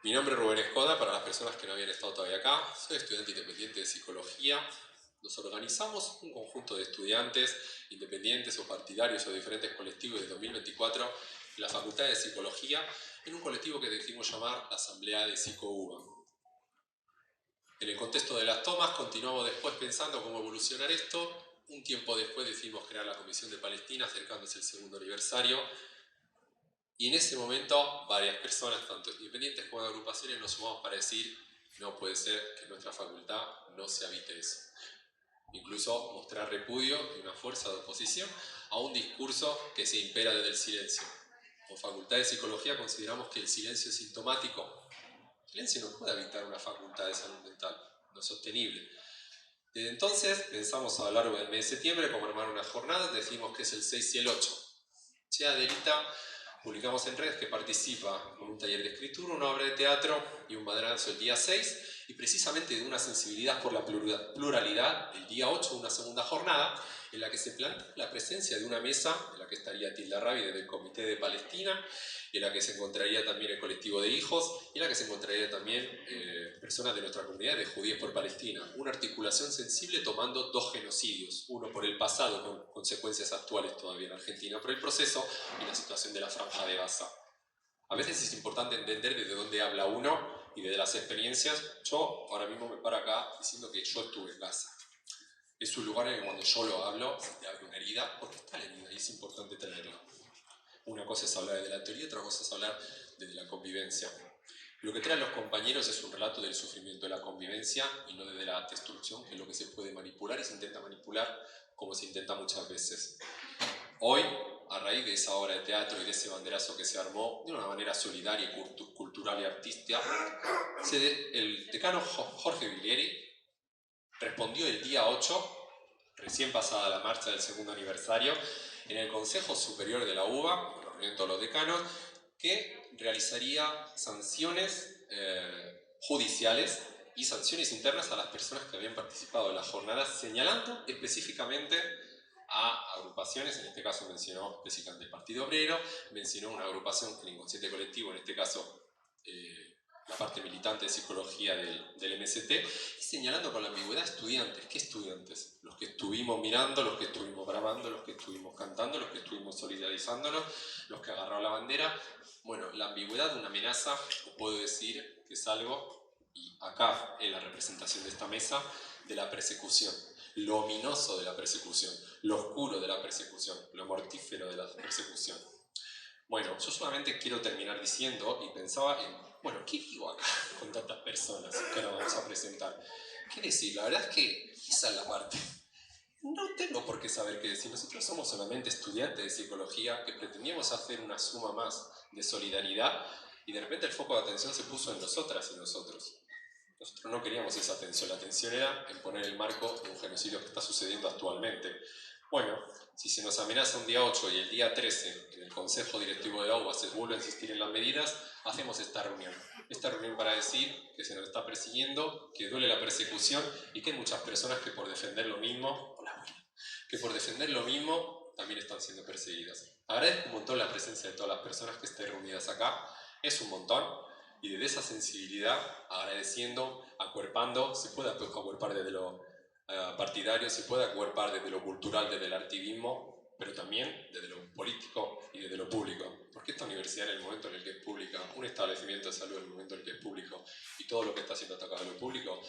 Mi nombre es Rubén Escoda, para las personas que no habían estado todavía acá. Soy estudiante independiente de Psicología. Nos organizamos un conjunto de estudiantes independientes o partidarios o de diferentes colectivos de 2024 en la Facultad de Psicología en un colectivo que decidimos llamar la Asamblea de Psico-UBA. En el contexto de las tomas continuamos después pensando cómo evolucionar esto. Un tiempo después decidimos crear la Comisión de Palestina acercándose el segundo aniversario. Y en ese momento varias personas, tanto independientes como de agrupaciones, nos sumamos para decir no puede ser que en nuestra facultad no se habite eso. Incluso mostrar repudio y una fuerza de oposición a un discurso que se impera desde el silencio. Como Facultad de Psicología consideramos que el silencio es sintomático. El silencio no puede habitar una facultad de salud mental, no es sostenible. Desde entonces pensamos a lo largo del mes de septiembre cómo armar una jornada, decimos que es el 6 y el 8. Che, Adelita, publicamos en redes que participa con un taller de escritura, una obra de teatro y un madrazo el día 6, y precisamente de una sensibilidad por la pluralidad, el día 8, una segunda jornada, en la que se plantea la presencia de una mesa, en la que estaría Tilda Rabi desde el Comité de Palestina, en la que se encontraría también el colectivo de hijos, y en la que se encontraría también personas de nuestra comunidad de Judíos por Palestina. Una articulación sensible tomando dos genocidios, uno por el pasado, con consecuencias actuales todavía en Argentina, por el proceso y la situación de la Franja de Gaza. A veces es importante entender desde dónde habla uno y desde las experiencias. Yo ahora mismo me paro acá diciendo que yo estuve en Gaza. Es un lugar en el que cuando yo lo hablo se te abre una herida, porque está la herida y es importante tenerla. Una cosa es hablar desde la teoría, otra cosa es hablar desde la convivencia. Lo que traen los compañeros es un relato del sufrimiento de la convivencia y no desde la destrucción, que es lo que se puede manipular y se intenta manipular como se intenta muchas veces. Hoy, a raíz de esa obra de teatro y de ese banderazo que se armó de una manera solidaria, cultural y artística, el decano Jorge Viglieri respondió el día 8, recién pasada la marcha del segundo aniversario, en el Consejo Superior de la UBA, reuniendo a los decanos, que realizaría sanciones judiciales y sanciones internas a las personas que habían participado en las jornadas, señalando específicamente a agrupaciones. En este caso mencionó específicamente el Partido Obrero, mencionó una agrupación, el Inconsciente Colectivo, en este caso la parte militante de psicología del MST, y señalando con la ambigüedad estudiantes. ¿Qué estudiantes? Los que estuvimos mirando, los que estuvimos grabando, los que estuvimos cantando, los que estuvimos solidarizándonos, los que agarraron la bandera. Bueno, la ambigüedad de una amenaza, puedo decir que es algo, y acá en la representación de esta mesa, de la persecución. Lo ominoso de la persecución, lo oscuro de la persecución, lo mortífero de la persecución. Bueno, yo solamente quiero terminar diciendo, y pensaba en, bueno, ¿qué digo acá con tantas personas que nos vamos a presentar? ¿Qué decir? La verdad es que esa es la parte. No tengo por qué saber qué decir. Nosotros somos solamente estudiantes de psicología que pretendíamos hacer una suma más de solidaridad y de repente el foco de atención se puso en nosotras y nosotros. Nosotros no queríamos esa atención, la atención era en poner el marco de un genocidio que está sucediendo actualmente. Bueno, si se nos amenaza un día 8 y el día 13 en el Consejo Directivo de la UBA se vuelve a insistir en las medidas, hacemos esta reunión. Esta reunión para decir que se nos está persiguiendo, que duele la persecución y que hay muchas personas que por defender lo mismo, también están siendo perseguidas. Agradezco un montón la presencia de todas las personas que estén reunidas acá, es un montón. Y desde esa sensibilidad, agradeciendo, acuerpando, se puede acuerpar desde lo partidario, se puede acuerpar desde lo cultural, desde el activismo, pero también desde lo político y desde lo público. Porque esta universidad, en el momento en el que es pública, un establecimiento de salud en el momento en el que es público, y todo lo que está siendo atacado en lo público,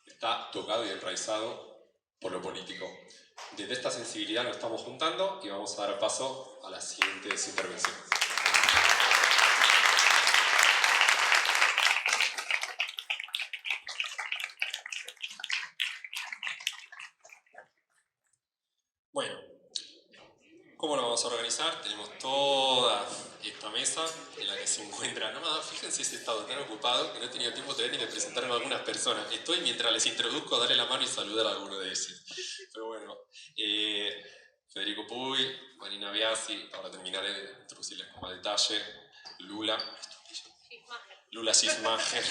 está tocado y enraizado por lo político. Desde esta sensibilidad nos estamos juntando y vamos a dar paso a las siguientes intervenciones. Bueno, ¿cómo lo vamos a organizar? Tenemos toda esta mesa en la que se encuentra. No, fíjense ese estado tan ocupado que no he tenido tiempo todavía ni de presentar a algunas personas. Estoy, mientras les introduzco, a darle la mano y saludar a alguno de ellos. Pero bueno, Federico Puy, Marina Biasi, ahora terminaré de introducirles con más detalle. Lula Sismacher,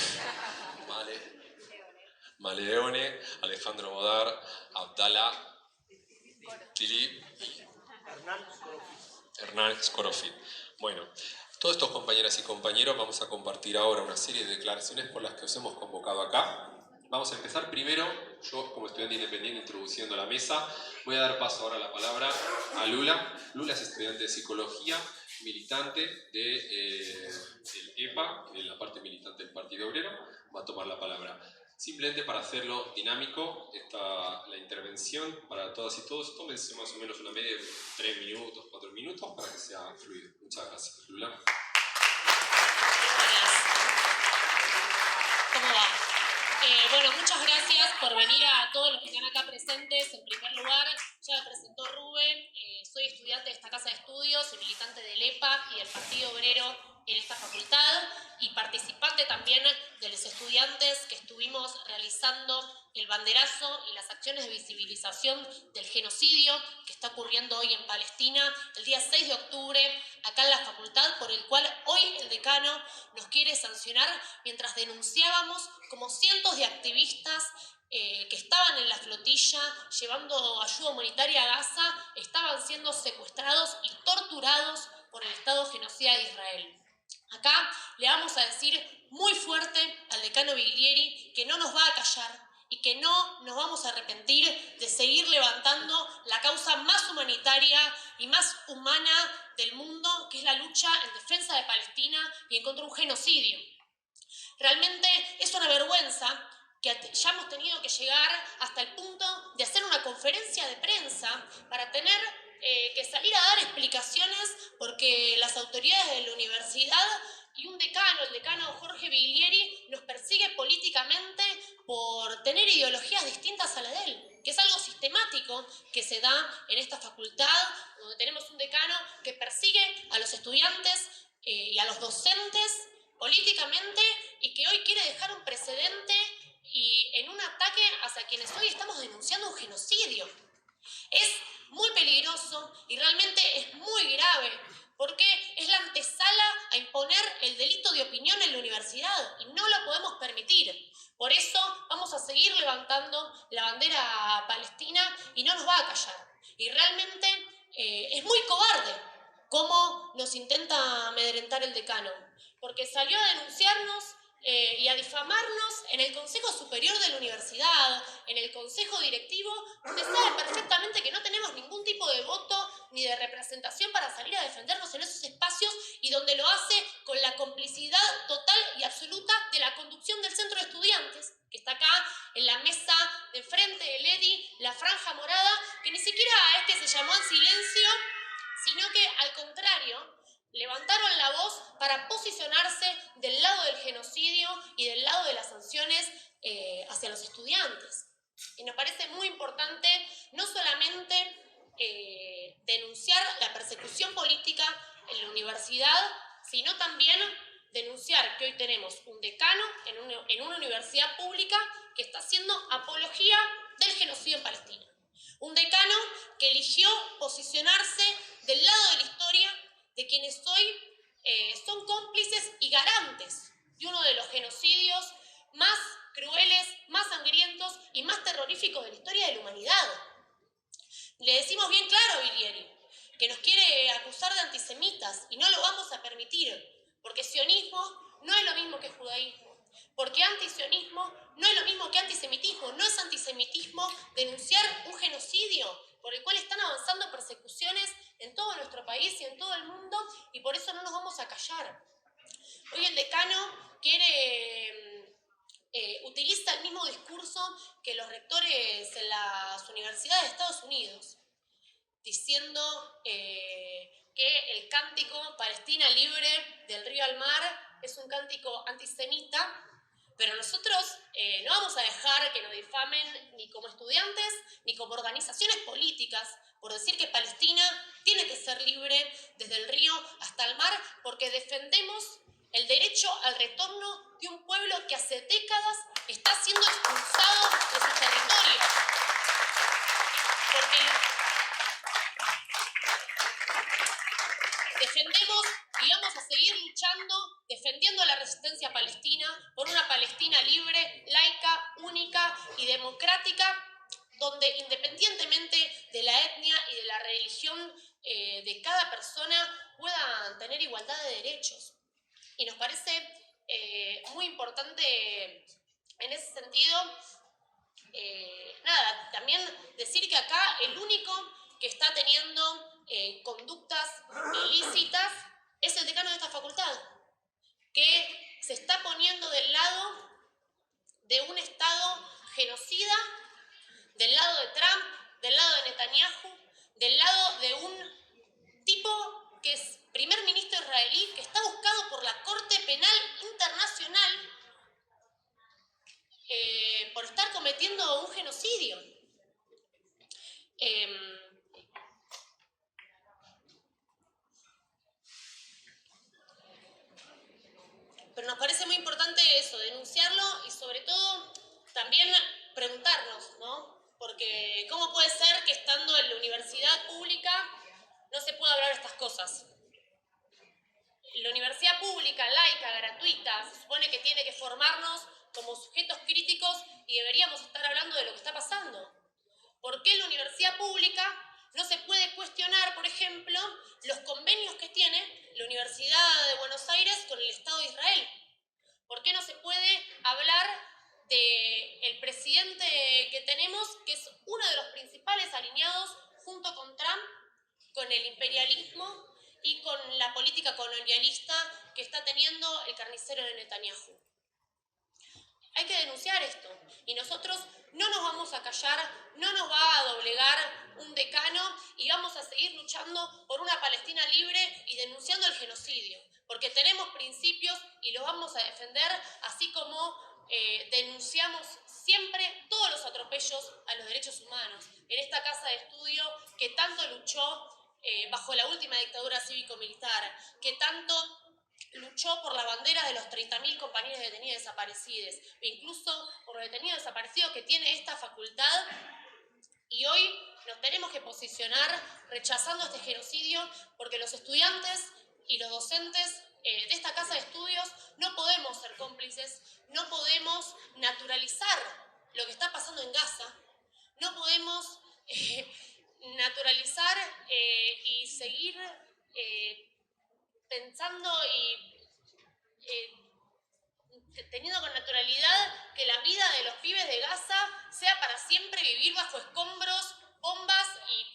Maleone, Alejandro Bodar, Abdala Tilip y Hernán Scorofit. Bueno, Todos estos compañeras y compañeros vamos a compartir ahora una serie de declaraciones por las que os hemos convocado acá. Vamos a empezar primero, yo como estudiante independiente introduciendo la mesa, voy a dar paso ahora la palabra a Lula. Lula es estudiante de psicología, militante del EPA, que es la parte militante del Partido Obrero, va a tomar la palabra. Simplemente para hacerlo dinámico, la intervención para todas y todos, tómense más o menos una media de 3 minutos, 4 minutos para que sea fluido. Muchas gracias. Lula. Buenas. ¿Cómo va? Bueno, muchas gracias por venir a todos los que están acá presentes. En primer lugar, ya me presentó Rubén, soy estudiante de esta casa de estudios y militante del EPA y del Partido Obrero en esta facultad y participante también de los estudiantes que estuvimos realizando el banderazo y las acciones de visibilización del genocidio que está ocurriendo hoy en Palestina el día 6 de octubre acá en la facultad, por el cual hoy el decano nos quiere sancionar mientras denunciábamos como cientos de activistas que estaban en la flotilla llevando ayuda humanitaria a Gaza estaban siendo secuestrados y torturados por el Estado genocida de Israel. Acá le vamos a decir muy fuerte al decano Biglieri que no nos va a callar y que no nos vamos a arrepentir de seguir levantando la causa más humanitaria y más humana del mundo, que es la lucha en defensa de Palestina y en contra de un genocidio. Realmente es una vergüenza que ya hemos tenido que llegar hasta el punto de hacer una conferencia de prensa para tener que salir a dar explicaciones porque las autoridades de la universidad y un decano, el decano Jorge Biglieri, nos persigue políticamente por tener ideologías distintas a la de él, que es algo sistemático que se da en esta facultad, donde tenemos un decano que persigue a los estudiantes y a los docentes políticamente y que hoy quiere dejar un precedente y en un ataque hacia quienes hoy estamos denunciando un genocidio. Es muy peligroso y realmente es muy grave porque es la antesala a imponer el delito de opinión en la universidad y no lo podemos permitir. Por eso vamos a seguir levantando la bandera palestina y no nos va a callar. Y realmente es muy cobarde cómo nos intenta amedrentar el decano, porque salió a denunciarnos y a difamarnos en el Consejo Superior de la Universidad, en el Consejo Directivo, donde sabe perfectamente que no tenemos ningún tipo de voto ni de representación para salir a defendernos en esos espacios y donde lo hace con la complicidad total y absoluta de la conducción del Centro de Estudiantes, que está acá en la mesa de enfrente del EDI, la franja morada, que ni siquiera es que se llamó en silencio, sino que al contrario, levantaron la voz para posicionarse del lado del genocidio y del lado de las sanciones hacia los estudiantes. Y nos parece muy importante no solamente denunciar la persecución política en la universidad, sino también denunciar que hoy tenemos un decano en una universidad pública que está haciendo apología del genocidio en Palestina. Un decano que eligió posicionarse del lado de la historia de quienes hoy son cómplices y garantes de uno de los genocidios más crueles, más sangrientos y más terroríficos de la historia de la humanidad. Le decimos bien claro a Biglieri que nos quiere acusar de antisemitas y no lo vamos a permitir, porque sionismo no es lo mismo que judaísmo, porque antisionismo no es lo mismo que antisemitismo, no es antisemitismo denunciar un genocidio por el cual están avanzando persecuciones en todo nuestro país y en todo el mundo, y por eso no nos vamos a callar. Hoy el decano utiliza el mismo discurso que los rectores en las universidades de Estados Unidos, diciendo que el cántico Palestina libre del río al mar es un cántico antisemita, pero nosotros no vamos a dejar que nos difamen ni como estudiantes ni como organizaciones políticas por decir que Palestina tiene que ser libre desde el río hasta el mar, porque defendemos el derecho al retorno de un pueblo que hace décadas está siendo expulsado de su territorio. Porque defendemos y vamos a seguir luchando, defendiendo la resistencia palestina por una Palestina libre, laica, única y democrática, donde independientemente de la etnia y de la religión de cada persona, puedan tener igualdad de derechos. Y nos parece muy importante en ese sentido, también decir que acá el único que está teniendo conductas ilícitas es el decano de esta facultad, que se está poniendo del lado de un Estado genocida, del lado de Trump, del lado de Netanyahu, del lado de un tipo que es primer ministro israelí, que está buscado por la Corte Penal Internacional por estar cometiendo un genocidio. Pero nos parece muy importante eso, denunciarlo y sobre todo también preguntarnos, ¿no? Porque ¿cómo puede ser que estando en la universidad pública no se pueda hablar de estas cosas? La universidad pública, laica, gratuita, se supone que tiene que formarnos como sujetos críticos y deberíamos estar hablando de lo que está pasando. ¿Por qué en la universidad pública no se puede cuestionar, por ejemplo, los convenios que tiene la Universidad de Buenos Aires con el Estado de Israel? ¿Por qué no se puede hablar del presidente que tenemos, que es uno de los principales alineados junto con Trump, con el imperialismo y con la política colonialista que está teniendo el carnicero de Netanyahu? Hay que denunciar esto y nosotros no nos vamos a callar, no nos va a doblegar un decano y vamos a seguir luchando por una Palestina libre y denunciando el genocidio, porque tenemos principios y los vamos a defender, así como denunciamos siempre todos los atropellos a los derechos humanos en esta casa de estudio que tanto luchó bajo la última dictadura cívico-militar, que tanto luchó por la bandera de los 30.000 compañeros detenidos y desaparecidos, e incluso por los detenidos desaparecidos que tiene esta facultad. Y hoy nos tenemos que posicionar rechazando este genocidio porque los estudiantes y los docentes de esta casa de estudios no podemos ser cómplices, no podemos naturalizar lo que está pasando en Gaza, no podemos naturalizar y seguir pensando y teniendo con naturalidad que la vida de los pibes de Gaza sea para siempre vivir bajo escombros, bombas y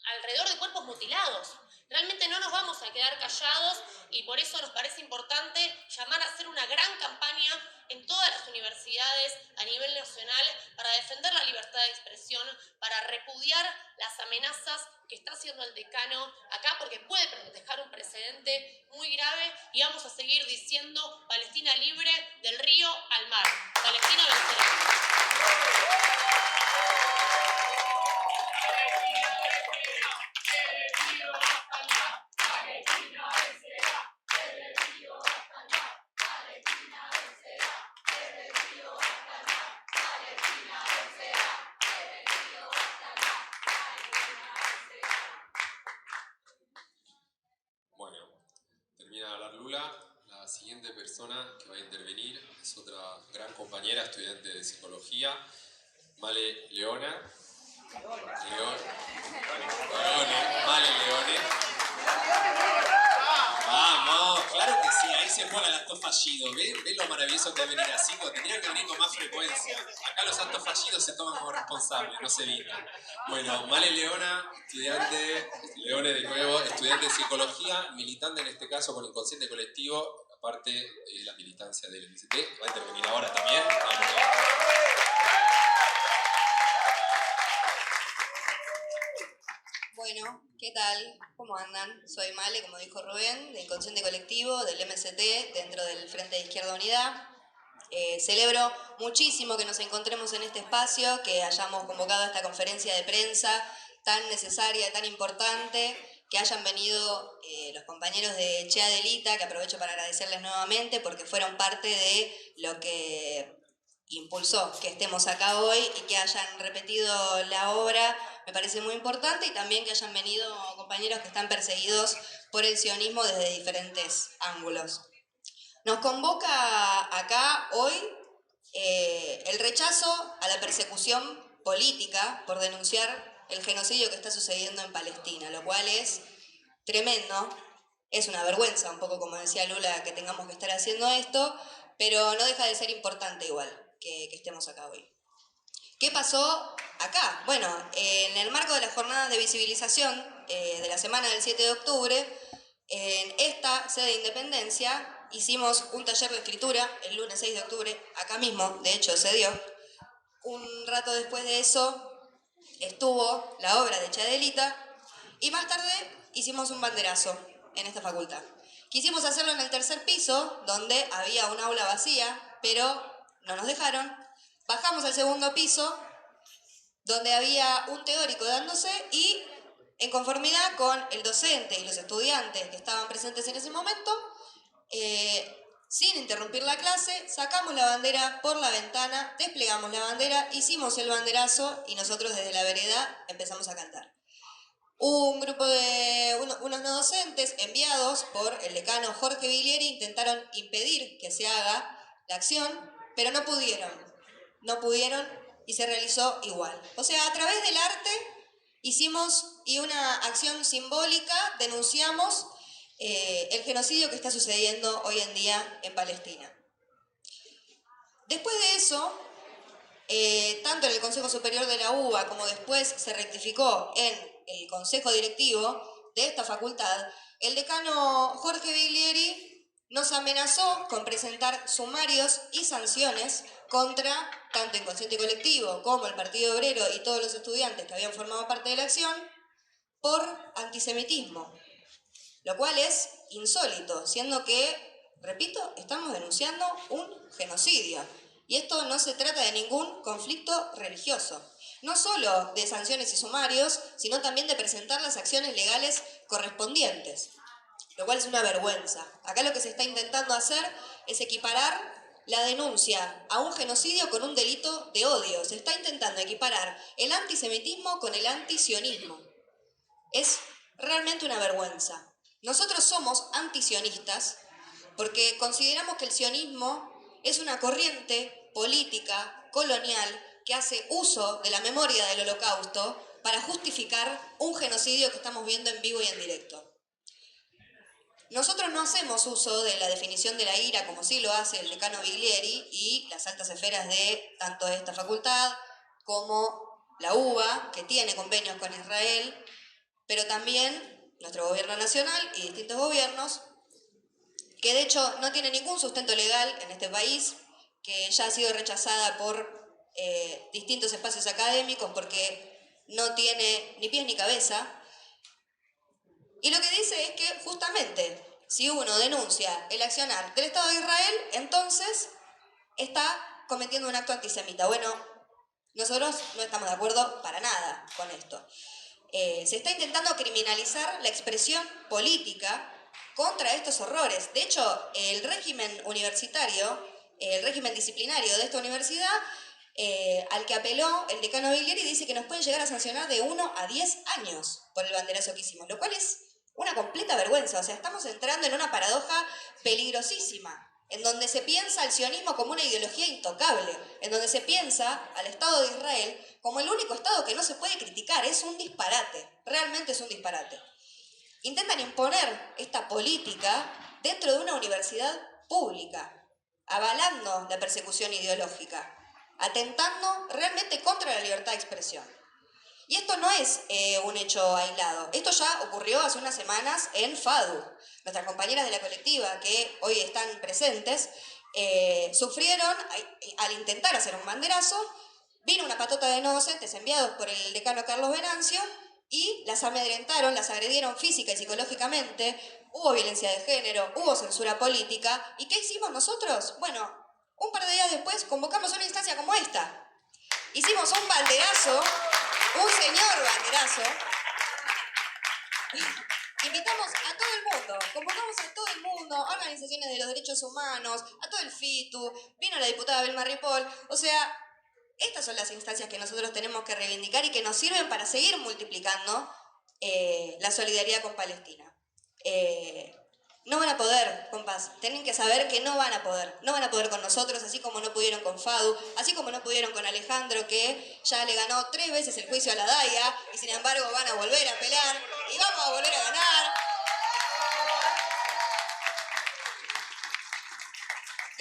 alrededor de cuerpos mutilados. Realmente no nos vamos a quedar callados y por eso nos parece importante llamar a hacer una gran campaña en todas las universidades a nivel nacional para defender la libertad de expresión, para repudiar las amenazas que está haciendo el decano acá, porque puede dejar un precedente muy grave, y vamos a seguir diciendo Palestina libre del río al mar. Palestina vencerá. Termina de hablar Lula. La siguiente persona que va a intervenir es otra gran compañera, estudiante de psicología, Male Leone. Male Leone. Vamos, claro que sí, ahí se juegan los actos fallidos. ¿Ves lo maravilloso que es venir así? Tendrían que venir con más frecuencia. Acá los actos fallidos se toman como responsables, no se evitan. Bueno, Male Leona, Leone de nuevo, estudiante de psicología, militante en este caso con Inconsciente Colectivo, aparte de la militancia del MST, va a intervenir ahora también. Vamos. Bueno, ¿qué tal? ¿Cómo andan? Soy Male, como dijo Rubén, de Inconsciente Colectivo, del MST, dentro del Frente de Izquierda Unida. Celebro muchísimo que nos encontremos en este espacio, que hayamos convocado a esta conferencia de prensa tan necesaria, tan importante, que hayan venido los compañeros de Chea Delita, que aprovecho para agradecerles nuevamente porque fueron parte de lo que impulsó que estemos acá hoy y que hayan repetido la obra. Me parece muy importante, y también que hayan venido compañeros que están perseguidos por el sionismo desde diferentes ángulos. Nos convoca acá hoy el rechazo a la persecución política por denunciar el genocidio que está sucediendo en Palestina, lo cual es tremendo, Es una vergüenza, un poco como decía Lula, que tengamos que estar haciendo esto, pero no deja de ser importante igual que estemos acá hoy. ¿Qué pasó acá? Bueno, en el marco de las jornadas de visibilización de la semana del 7 de octubre, en esta sede de Independencia hicimos un taller de escritura el lunes 6 de octubre, acá mismo, de hecho se dio. Un rato después de eso estuvo la obra de Chadelita y más tarde hicimos un banderazo en esta facultad. Quisimos hacerlo en el tercer piso, donde había un aula vacía, pero no nos dejaron. Bajamos al segundo piso, donde había un teórico dándose y, en conformidad con el docente y los estudiantes que estaban presentes en ese momento, sin interrumpir la clase, sacamos la bandera por la ventana, desplegamos la bandera, hicimos el banderazo y nosotros desde la vereda empezamos a cantar. Un grupo de unos no docentes enviados por el decano Jorge Viglieri intentaron impedir que se haga la acción, pero no pudieron y se realizó igual. O sea, a través del arte hicimos y una acción simbólica denunciamos el genocidio que está sucediendo hoy en día en Palestina. Después de eso, tanto en el Consejo Superior de la UBA como después se rectificó en el Consejo Directivo de esta facultad, el decano Jorge Viglieri nos amenazó con presentar sumarios y sanciones contra tanto Inconsciente Colectivo como el Partido Obrero y todos los estudiantes que habían formado parte de la acción por antisemitismo, lo cual es insólito, siendo que, repito, estamos denunciando un genocidio. Y esto no se trata de ningún conflicto religioso. No solo de sanciones y sumarios, sino también de presentar las acciones legales correspondientes, lo cual es una vergüenza. Acá lo que se está intentando hacer es equiparar la denuncia a un genocidio con un delito de odio. Se está intentando equiparar el antisemitismo con el antisionismo. Es realmente una vergüenza. Nosotros somos antisionistas porque consideramos que el sionismo es una corriente política colonial que hace uso de la memoria del Holocausto para justificar un genocidio que estamos viendo en vivo y en directo. Nosotros no hacemos uso de la definición de la ira como sí lo hace el decano Viglieri y las altas esferas de tanto esta facultad como la UBA, que tiene convenios con Israel, pero también nuestro gobierno nacional y distintos gobiernos, que de hecho no tiene ningún sustento legal en este país, que ya ha sido rechazada por distintos espacios académicos porque no tiene ni pies ni cabeza. Y lo que dice es que justamente si uno denuncia el accionar del Estado de Israel, entonces está cometiendo un acto antisemita. Bueno, nosotros no estamos de acuerdo para nada con esto. Se está intentando criminalizar la expresión política contra estos horrores. De hecho, el régimen universitario, el régimen disciplinario de esta universidad, al que apeló el decano Viglieri, dice que nos pueden llegar a sancionar de 1 a 10 años por el banderazo que hicimos, lo cual es una completa vergüenza. O sea, estamos entrando en una paradoja peligrosísima, en donde se piensa al sionismo como una ideología intocable, en donde se piensa al Estado de Israel como el único Estado que no se puede criticar. Es un disparate, realmente es un disparate. Intentan imponer esta política dentro de una universidad pública, avalando la persecución ideológica, atentando realmente contra la libertad de expresión. Y esto no es un hecho aislado. Esto ya ocurrió hace unas semanas en FADU. Nuestras compañeras de la colectiva que hoy están presentes sufrieron, al intentar hacer un banderazo, vino una patota de no docentes enviados por el decano Carlos Venancio y las amedrentaron, las agredieron física y psicológicamente. Hubo violencia de género, hubo censura política. ¿Y qué hicimos nosotros? Bueno, un par de días después convocamos una instancia como esta. Hicimos un banderazo, un señor banderazo. Invitamos a todo el mundo, convocamos a todo el mundo, a organizaciones de los derechos humanos, a todo el FITU, vino la diputada Belma Ripoll. O sea, estas son las instancias que nosotros tenemos que reivindicar y que nos sirven para seguir multiplicando la solidaridad con Palestina. No van a poder, compas, tienen que saber que no van a poder con nosotros, así como no pudieron con Fadu, así como no pudieron con Alejandro, que ya le ganó 3 veces el juicio a la DAIA, y sin embargo van a volver a pelear, y vamos a volver a ganar.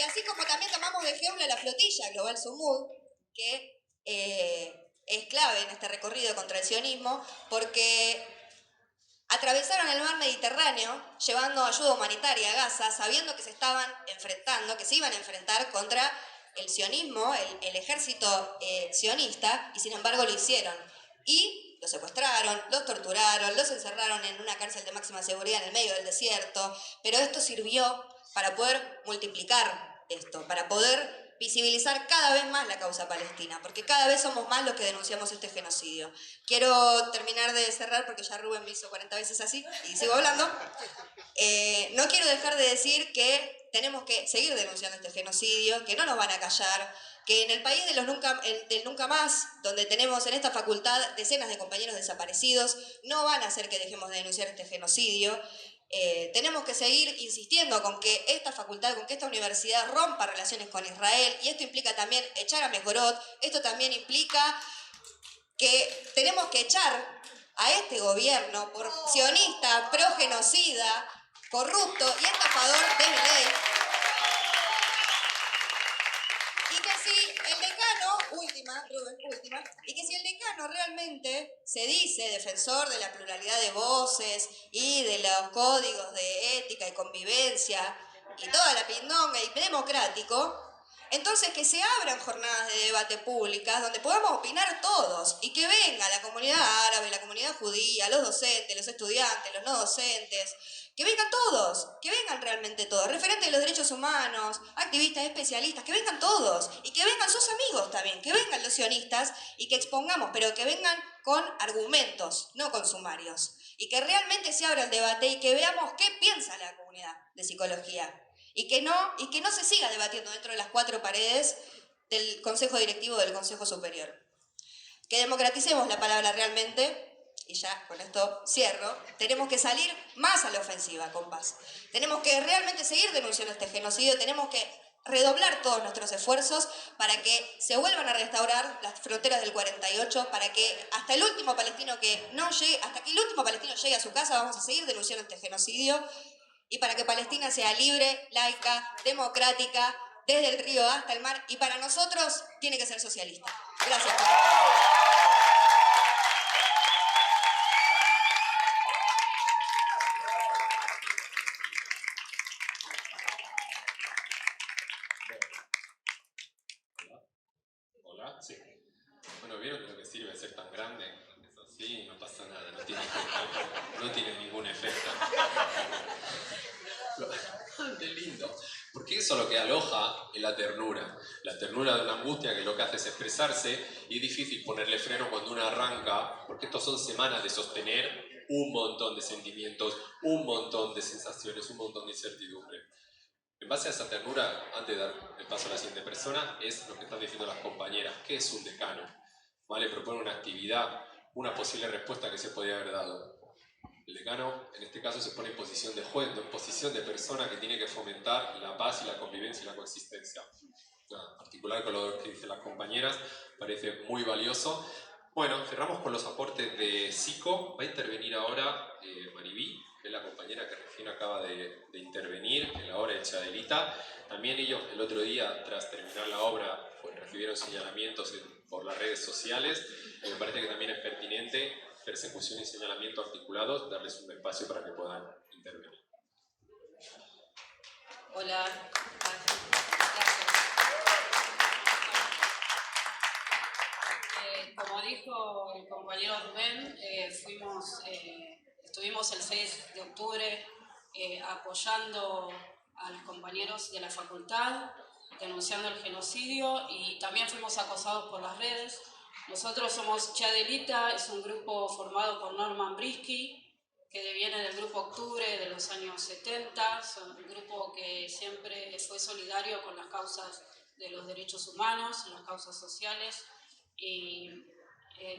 Y así como también tomamos de ejemplo la flotilla Global Sumud, que es clave en este recorrido contra el sionismo, porque atravesaron el mar Mediterráneo llevando ayuda humanitaria a Gaza, sabiendo que se estaban enfrentando, que se iban a enfrentar contra el sionismo, el ejército sionista, y sin embargo lo hicieron. Y los secuestraron, los torturaron, los encerraron en una cárcel de máxima seguridad en el medio del desierto, pero esto sirvió para poder multiplicar esto, para poder visibilizar cada vez más la causa palestina, porque cada vez somos más los que denunciamos este genocidio. Quiero terminar de cerrar, porque ya Rubén me hizo 40 veces así, y sigo hablando. No quiero dejar de decir que tenemos que seguir denunciando este genocidio, que no nos van a callar, que en el país de del nunca más, donde tenemos en esta facultad decenas de compañeros desaparecidos, no van a hacer que dejemos de denunciar este genocidio. Tenemos que seguir insistiendo con que esta facultad, con que esta universidad rompa relaciones con Israel, y esto implica también echar a Mejorot, esto también implica que tenemos que echar a este gobierno por sionista, pro-genocida, corrupto y estafador de Milei. Y que si el decano, y que si el decano realmente se dice defensor de la pluralidad de voces y de los códigos de ética y convivencia y toda la pindonga y democrático, entonces que se abran jornadas de debate públicas donde podamos opinar todos y que venga la comunidad árabe, la comunidad judía, los docentes, los estudiantes, los no docentes, que vengan todos, que vengan realmente todos, referentes de los derechos humanos, activistas, especialistas, que vengan todos y que vengan sus amigos también, que vengan los sionistas y que expongamos, pero que vengan con argumentos, no con sumarios, y que realmente se abra el debate y que veamos qué piensa la comunidad de psicología. Y que no se siga debatiendo dentro de las cuatro paredes del Consejo Directivo del Consejo Superior. Que democraticemos la palabra realmente, y ya con esto cierro, tenemos que salir más a la ofensiva, compás. Tenemos que realmente seguir denunciando este genocidio, tenemos que redoblar todos nuestros esfuerzos para que se vuelvan a restaurar las fronteras del 48, para que hasta el último palestino hasta que el último palestino llegue a su casa, vamos a seguir denunciando este genocidio. Y para que Palestina sea libre, laica, democrática, desde el río hasta el mar, y para nosotros tiene que ser socialista. Gracias. Hola, sí. Bueno, ¿vieron lo que sirve ser tan grande? Es así, no pasa nada, no tiene ningún efecto. Qué lindo. Porque eso lo que aloja es la ternura de una angustia que lo que hace es expresarse, y es difícil ponerle freno cuando uno arranca, porque estos son semanas de sostener un montón de sentimientos, un montón de sensaciones, un montón de incertidumbre. En base a esa ternura, antes de dar el paso a la siguiente persona, es lo que están diciendo las compañeras. ¿Qué es un decano? ¿Vale? Propone una actividad, una posible respuesta que se podría haber dado. El decano, en este caso, se pone en posición de juez, en posición de persona que tiene que fomentar la paz y la convivencia y la coexistencia. En particular con lo que dicen las compañeras, parece muy valioso. Bueno, cerramos con los aportes de Psico. Va a intervenir ahora Maribí, que es la compañera que recién acaba de intervenir en la obra de Chadelita. También ellos el otro día, tras terminar la obra, pues, recibieron señalamientos por las redes sociales. Me parece que también es pertinente, persecución y señalamiento articulados, darles un espacio para que puedan intervenir. Hola. Como dijo el compañero Rubén, estuvimos el 6 de octubre apoyando a los compañeros de la facultad, denunciando el genocidio, y también fuimos acosados por las redes. Nosotros somos Chadelita, es un grupo formado por Norman Brisky, que viene del Grupo Octubre de los años 70, es un grupo que siempre fue solidario con las causas de los derechos humanos, las causas sociales. Y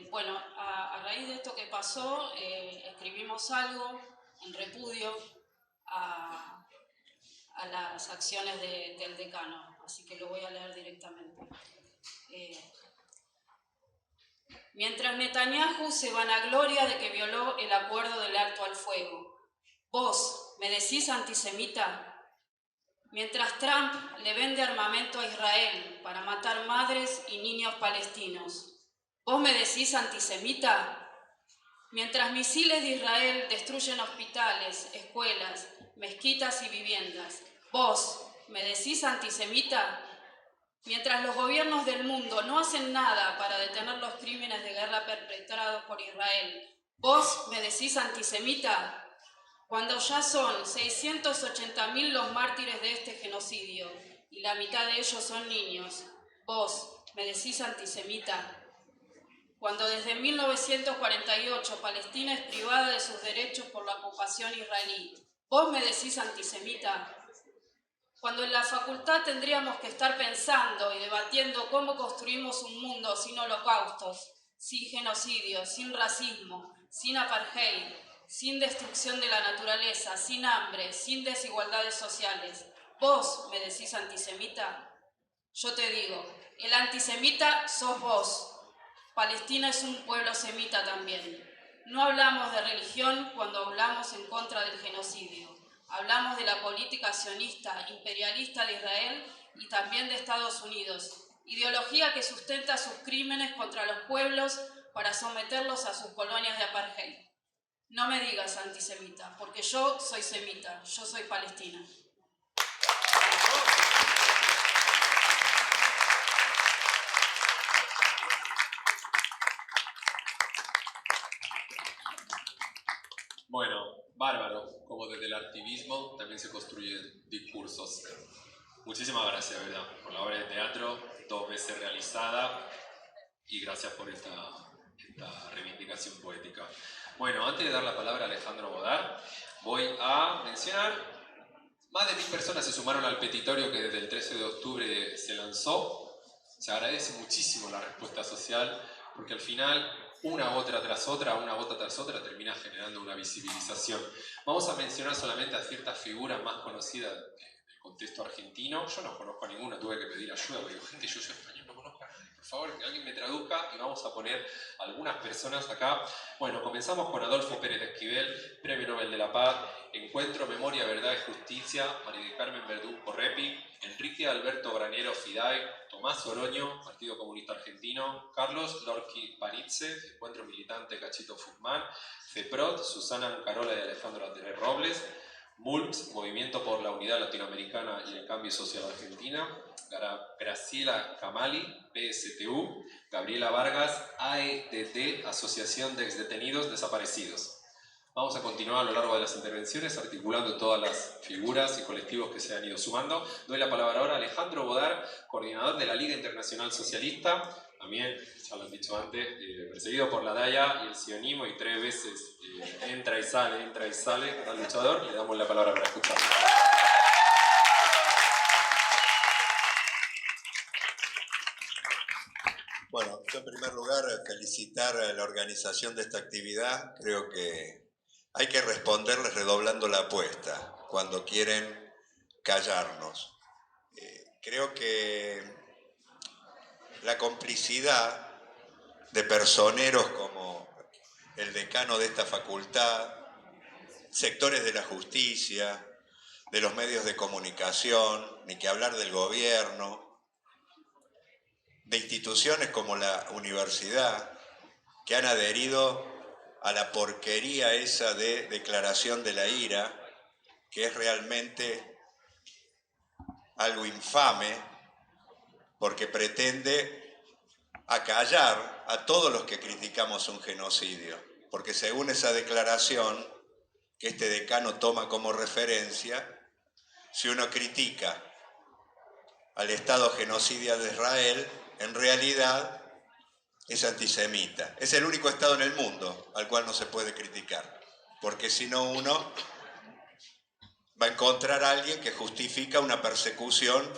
bueno, a raíz de esto que pasó, escribimos algo en repudio a las acciones del decano, así que lo voy a leer directamente. Mientras Netanyahu se vanagloria de que violó el acuerdo del alto al fuego, ¿vos me decís antisemita? mientras Trump le vende armamento a Israel para matar madres y niños palestinos. ¿Vos me decís antisemita? Mientras misiles de Israel destruyen hospitales, escuelas, mezquitas y viviendas, ¿vos me decís antisemita? Mientras los gobiernos del mundo no hacen nada para detener los crímenes de guerra perpetrados por Israel, ¿vos me decís antisemita? Cuando ya son 680.000 los mártires de este genocidio y la mitad de ellos son niños, ¿vos me decís antisemita? Cuando desde 1948 Palestina es privada de sus derechos por la ocupación israelí, ¿vos me decís antisemita? Cuando en la facultad tendríamos que estar pensando y debatiendo cómo construimos un mundo sin holocaustos, sin genocidio, sin racismo, sin apartheid, sin destrucción de la naturaleza, sin hambre, sin desigualdades sociales. ¿Vos me decís antisemita? Yo te digo, el antisemita sos vos. Palestina es un pueblo semita también. No hablamos de religión cuando hablamos en contra del genocidio. Hablamos de la política sionista, imperialista de Israel y también de Estados Unidos. Ideología que sustenta sus crímenes contra los pueblos para someterlos a sus colonias de apartheid. No me digas antisemita, porque yo soy semita, yo soy palestina. Bueno, bárbaro, como desde el activismo también se construyen discursos. Muchísimas gracias, ¿verdad?, por la obra de teatro, 2 veces realizada, y gracias por esta reivindicación poética. Bueno, antes de dar la palabra a Alejandro Bodar, voy a mencionar, más de 1000 personas se sumaron al petitorio que desde el 13 de octubre se lanzó. Se agradece muchísimo la respuesta social, porque al final una gota tras otra termina generando una visibilización. Vamos a mencionar solamente a ciertas figuras más conocidas del contexto argentino. Yo no conozco a ninguna, tuve que pedir ayuda, porque digo, gente, yo soy español, no conozco a nadie. Por favor, que alguien me traduzca, y vamos a poner algunas personas acá. Bueno, comenzamos con Adolfo Pérez de Esquivel, Premio Nobel de la Paz, Encuentro, Memoria, Verdad y Justicia, María del Carmen Verdú Correpi, Enrique Alberto Granero Fiday, Tomás Oroño, Partido Comunista Argentino, Carlos Lorqui Panizze, Encuentro Militante Cachito Fuzmán, CEPROT, Susana Carola y Alejandro Andrés Robles, MULPS, Movimiento por la Unidad Latinoamericana y el Cambio Social Argentina, Graciela Camali, PSTU, Gabriela Vargas, AEDT, Asociación de Exdetenidos Desaparecidos. Vamos a continuar a lo largo de las intervenciones articulando todas las figuras y colectivos que se han ido sumando. Doy la palabra ahora a Alejandro Bodar, coordinador de la Liga Internacional Socialista, también, ya lo han dicho antes, perseguido por la DAIA y el sionismo, y 3 veces entra y sale, gran luchador. Le damos la palabra para escucharlo. Bueno, yo en primer lugar felicitar a la organización de esta actividad. Creo que hay que responderles redoblando la apuesta cuando quieren callarnos. Creo que la complicidad de personeros como el decano de esta facultad, sectores de la justicia, de los medios de comunicación, ni que hablar del gobierno, de instituciones como la universidad, que han adherido a la porquería esa de declaración de la ira, que es realmente algo infame, porque pretende acallar a todos los que criticamos un genocidio, porque según esa declaración que este decano toma como referencia, si uno critica al Estado genocida de Israel, en realidad es antisemita. Es el único Estado en el mundo al cual no se puede criticar, porque si no uno va a encontrar a alguien que justifica una persecución,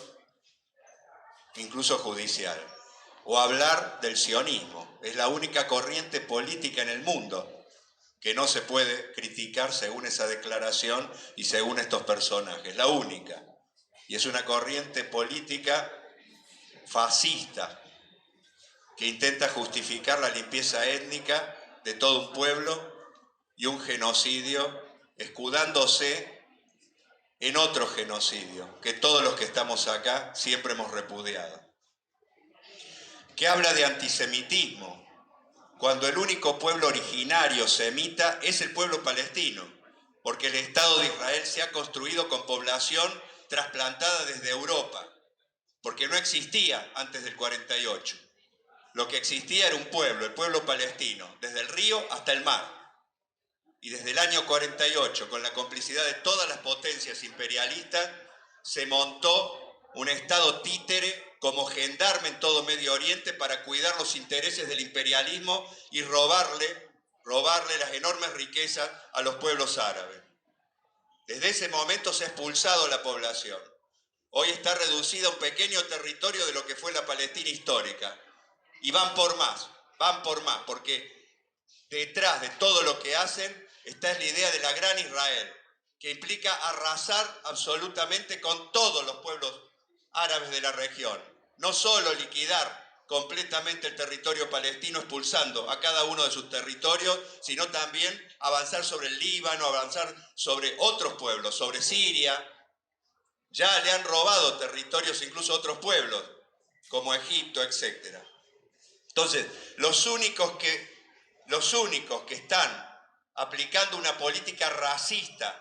incluso judicial. O hablar del sionismo. Es la única corriente política en el mundo que no se puede criticar según esa declaración y según estos personajes. La única. Y es una corriente política fascista que intenta justificar la limpieza étnica de todo un pueblo y un genocidio escudándose en otro genocidio que todos los que estamos acá siempre hemos repudiado. Que habla de antisemitismo, cuando el único pueblo originario semita es el pueblo palestino, porque el Estado de Israel se ha construido con población trasplantada desde Europa, porque no existía antes del 48. Lo que existía era un pueblo, el pueblo palestino, desde el río hasta el mar. Y desde el año 48, con la complicidad de todas las potencias imperialistas, se montó un Estado títere como gendarme en todo Medio Oriente para cuidar los intereses del imperialismo y robarle las enormes riquezas a los pueblos árabes. Desde ese momento se ha expulsado la población. Hoy está reducida a un pequeño territorio de lo que fue la Palestina histórica. Y van por más, porque detrás de todo lo que hacen está la idea de la gran Israel, que implica arrasar absolutamente con todos los pueblos árabes de la región. No solo liquidar completamente el territorio palestino expulsando a cada uno de sus territorios, sino también avanzar sobre el Líbano, avanzar sobre otros pueblos, sobre Siria. Ya le han robado territorios incluso a otros pueblos, como Egipto, etc. Entonces, los únicos que están aplicando una política racista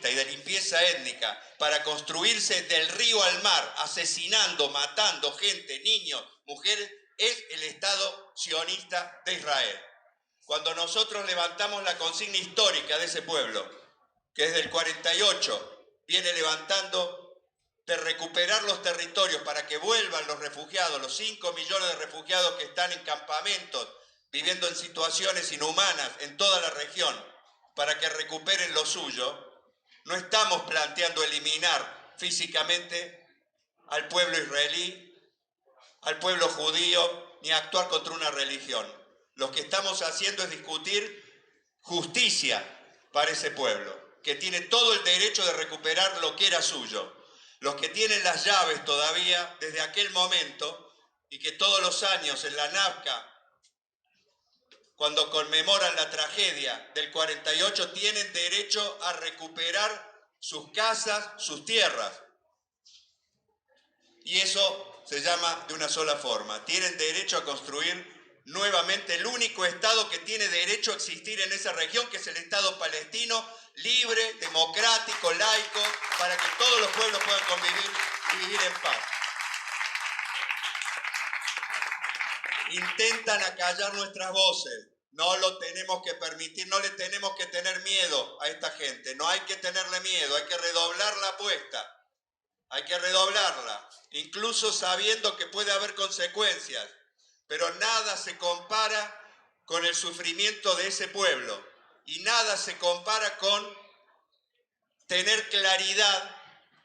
y de limpieza étnica para construirse del río al mar, asesinando, matando gente, niños, mujeres, es el Estado sionista de Israel. Cuando nosotros levantamos la consigna histórica de ese pueblo, que desde el 48 viene levantando de recuperar los territorios para que vuelvan los refugiados, los 5 millones de refugiados que están en campamentos, viviendo en situaciones inhumanas en toda la región, para que recuperen lo suyo, no estamos planteando eliminar físicamente al pueblo israelí, al pueblo judío, ni actuar contra una religión. Lo que estamos haciendo es discutir justicia para ese pueblo, que tiene todo el derecho de recuperar lo que era suyo. Los que tienen las llaves todavía desde aquel momento y que todos los años en la Nazca, cuando conmemoran la tragedia del 48, tienen derecho a recuperar sus casas, sus tierras. Y eso se llama de una sola forma. Tienen derecho a construir nuevamente el único Estado que tiene derecho a existir en esa región, que es el Estado palestino, libre, democrático, laico, para que todos los pueblos puedan convivir y vivir en paz. Intentan acallar nuestras voces. No lo tenemos que permitir, no le tenemos que tener miedo a esta gente. No hay que tenerle miedo, hay que redoblar la apuesta. Hay que redoblarla, incluso sabiendo que puede haber consecuencias. Pero nada se compara con el sufrimiento de ese pueblo. Y nada se compara con tener claridad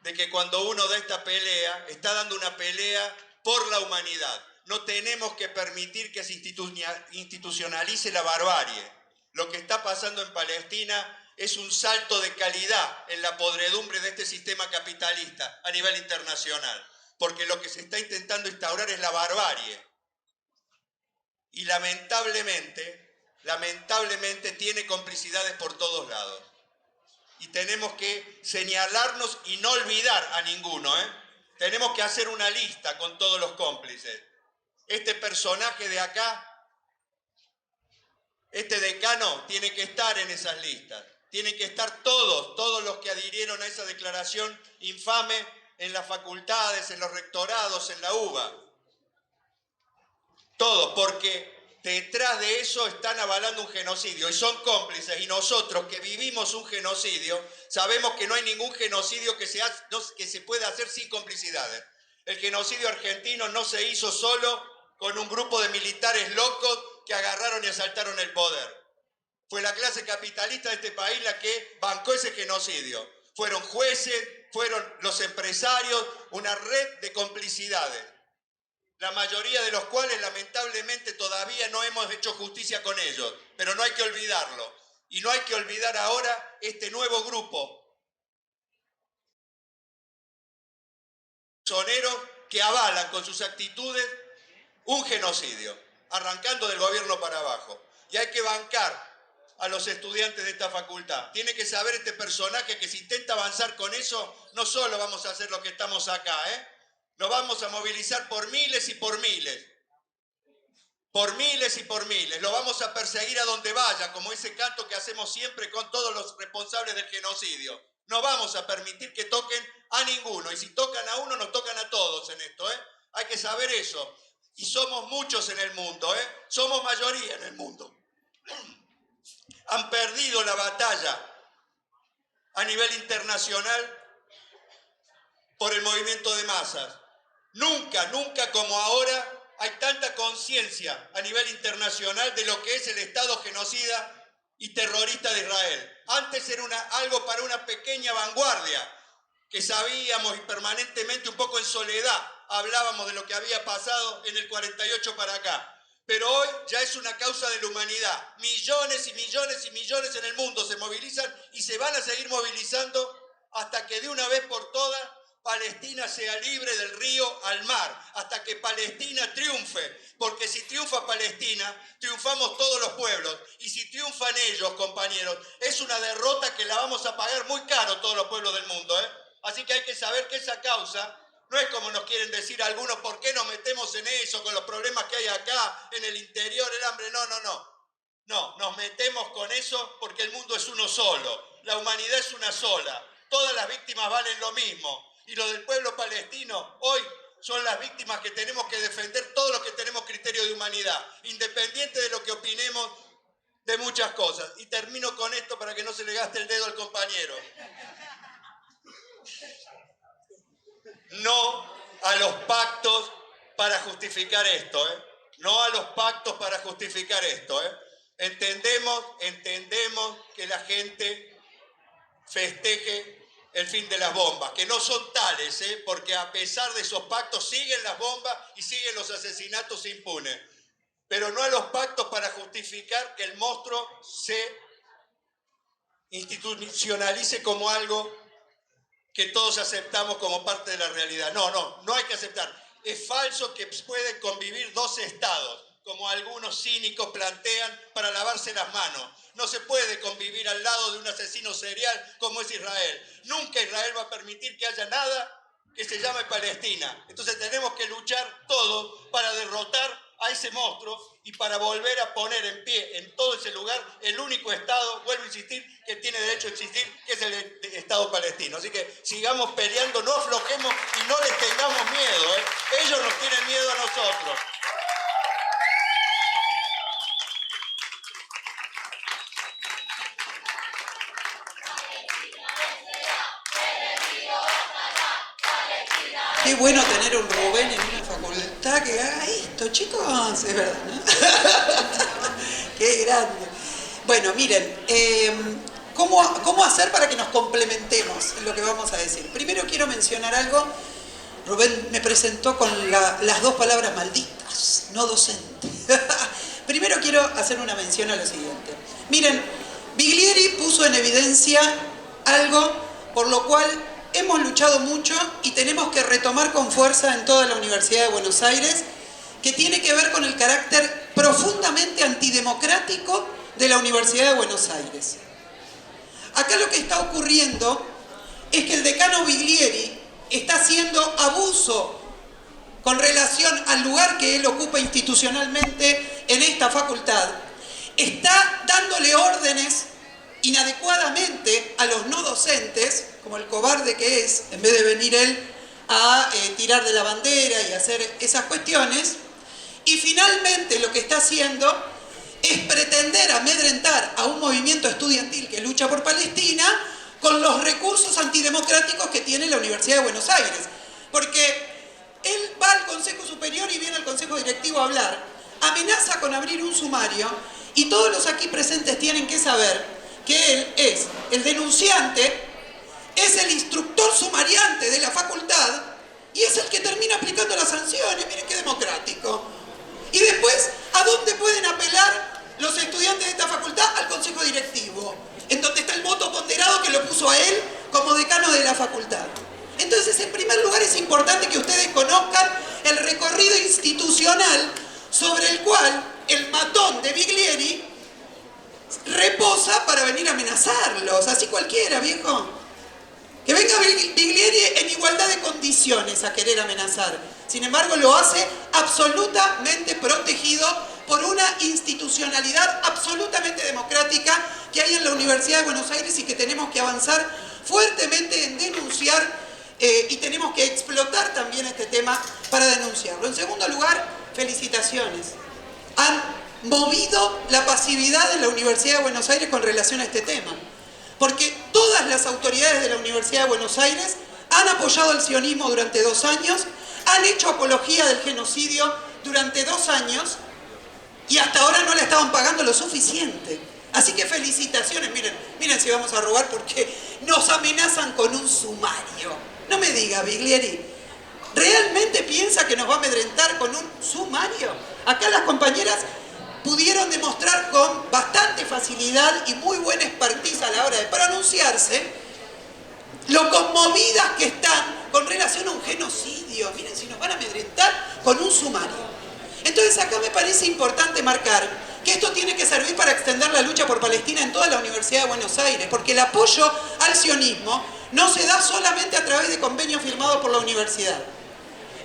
de que cuando uno da esta pelea, está dando una pelea por la humanidad. No tenemos que permitir que se institucionalice la barbarie. Lo que está pasando en Palestina es un salto de calidad en la podredumbre de este sistema capitalista a nivel internacional. Porque lo que se está intentando instaurar es la barbarie. Y lamentablemente tiene complicidades por todos lados. Y tenemos que señalarnos y no olvidar a ninguno, Tenemos que hacer una lista con todos los cómplices. Este personaje de acá, este decano, tiene que estar en esas listas. Tienen que estar todos los que adhirieron a esa declaración infame en las facultades, en los rectorados, en la UBA. Todos, porque detrás de eso están avalando un genocidio y son cómplices. Y nosotros que vivimos un genocidio, sabemos que no hay ningún genocidio que se pueda hacer sin complicidades. El genocidio argentino no se hizo solo con un grupo de militares locos que agarraron y asaltaron el poder. Fue la clase capitalista de este país la que bancó ese genocidio. Fueron jueces, fueron los empresarios, una red de complicidades, la mayoría de los cuales lamentablemente todavía no hemos hecho justicia con ellos, pero no hay que olvidarlo. Y no hay que olvidar ahora este nuevo grupo soneros que avalan con sus actitudes un genocidio, arrancando del gobierno para abajo. Y hay que bancar a los estudiantes de esta facultad. Tiene que saber este personaje que si intenta avanzar con eso, no solo vamos a hacer lo que estamos acá, nos vamos a movilizar por miles y por miles. Por miles y por miles. Lo vamos a perseguir a donde vaya, como ese canto que hacemos siempre con todos los responsables del genocidio. No vamos a permitir que toquen a ninguno. Y si tocan a uno, nos tocan a todos en esto, Hay que saber eso. Y somos muchos en el mundo, Somos mayoría en el mundo. Han perdido la batalla a nivel internacional por el movimiento de masas. Nunca, nunca como ahora hay tanta conciencia a nivel internacional de lo que es el Estado genocida y terrorista de Israel. Antes era algo para una pequeña vanguardia que sabíamos y permanentemente un poco en soledad hablábamos de lo que había pasado en el 48 para acá. Pero hoy ya es una causa de la humanidad. Millones y millones y millones en el mundo se movilizan y se van a seguir movilizando hasta que de una vez por todas Palestina sea libre del río al mar, hasta que Palestina triunfe. Porque si triunfa Palestina, triunfamos todos los pueblos. Y si triunfan ellos, compañeros, es una derrota que la vamos a pagar muy caro todos los pueblos del mundo, Así que hay que saber que esa causa no es como nos quieren decir algunos, ¿por qué nos metemos en eso con los problemas que hay acá, en el interior, el hambre? No, no, no. No, nos metemos con eso porque el mundo es uno solo. La humanidad es una sola. Todas las víctimas valen lo mismo. Y lo del pueblo palestino hoy son las víctimas que tenemos que defender todos los que tenemos criterio de humanidad, independiente de lo que opinemos de muchas cosas. Y termino con esto para que no se le gaste el dedo al compañero. No a los pactos para justificar esto, No a los pactos para justificar esto, Entendemos que la gente festeje el fin de las bombas, que no son tales, porque a pesar de esos pactos siguen las bombas y siguen los asesinatos impunes. Pero no a los pactos para justificar que el monstruo se institucionalice como algo que todos aceptamos como parte de la realidad. No hay que aceptar. Es falso que pueden convivir dos estados, como algunos cínicos plantean para lavarse las manos. No se puede convivir al lado de un asesino serial como es Israel. Nunca Israel va a permitir que haya nada que se llame Palestina. Entonces tenemos que luchar todos para derrotar a ese monstruo y para volver a poner en pie en todo ese lugar el único Estado, vuelvo a insistir, que tiene derecho a existir, que es el Estado palestino. Así que sigamos peleando, no aflojemos y no les tengamos miedo, Ellos nos tienen miedo a nosotros. Qué bueno tener un Rubén en una facultad que haga esto, chicos, es verdad, ¿no? Qué grande. Bueno, miren, ¿cómo hacer para que nos complementemos en lo que vamos a decir? Primero quiero mencionar algo. Rubén me presentó con las dos palabras malditas, no docente. Primero quiero hacer una mención a lo siguiente. Miren, Biglieri puso en evidencia algo por lo cual hemos luchado mucho y tenemos que retomar con fuerza en toda la Universidad de Buenos Aires, que tiene que ver con el carácter profundamente antidemocrático de la Universidad de Buenos Aires. Acá lo que está ocurriendo es que el decano Biglieri está haciendo abuso con relación al lugar que él ocupa institucionalmente en esta facultad. Está dándole órdenes inadecuadamente a los no docentes, como el cobarde que es, en vez de venir él a tirar de la bandera y hacer esas cuestiones. Y finalmente lo que está haciendo es pretender amedrentar a un movimiento estudiantil que lucha por Palestina con los recursos antidemocráticos que tiene la Universidad de Buenos Aires. Porque él va al Consejo Superior y viene al Consejo Directivo a hablar, amenaza con abrir un sumario y todos los aquí presentes tienen que saber que él es el denunciante, es el instructor sumariante de la facultad y es el que termina aplicando las sanciones. Miren qué democrático. Y después, ¿a dónde pueden apelar los estudiantes de esta facultad? Al Consejo Directivo, en donde está el voto ponderado que lo puso a él como decano de la facultad. Entonces, en primer lugar, es importante que ustedes conozcan el recorrido institucional sobre el cual el matón de Biglieri reposa para venir a amenazarlos. Así cualquiera, viejo. Que venga Biglieri en igualdad de condiciones a querer amenazar. Sin embargo, lo hace absolutamente protegido por una institucionalidad absolutamente democrática que hay en la Universidad de Buenos Aires y que tenemos que avanzar fuertemente en denunciar y tenemos que explotar también este tema para denunciarlo. En segundo lugar, felicitaciones. Han movido la pasividad de la Universidad de Buenos Aires con relación a este tema. Porque todas las autoridades de la Universidad de Buenos Aires han apoyado el sionismo durante 2 años, han hecho apología del genocidio durante 2 años y hasta ahora no le estaban pagando lo suficiente. Así que felicitaciones, miren si vamos a robar porque nos amenazan con un sumario. No me diga, Biglieri, ¿realmente piensa que nos va a amedrentar con un sumario? Acá las compañeras pudieron demostrar con bastante facilidad y muy buena expertise a la hora de pronunciarse lo conmovidas que están con relación a un genocidio. Miren si nos van a amedrentar con un sumario. Entonces acá me parece importante marcar que esto tiene que servir para extender la lucha por Palestina en toda la Universidad de Buenos Aires, porque el apoyo al sionismo no se da solamente a través de convenios firmados por la universidad.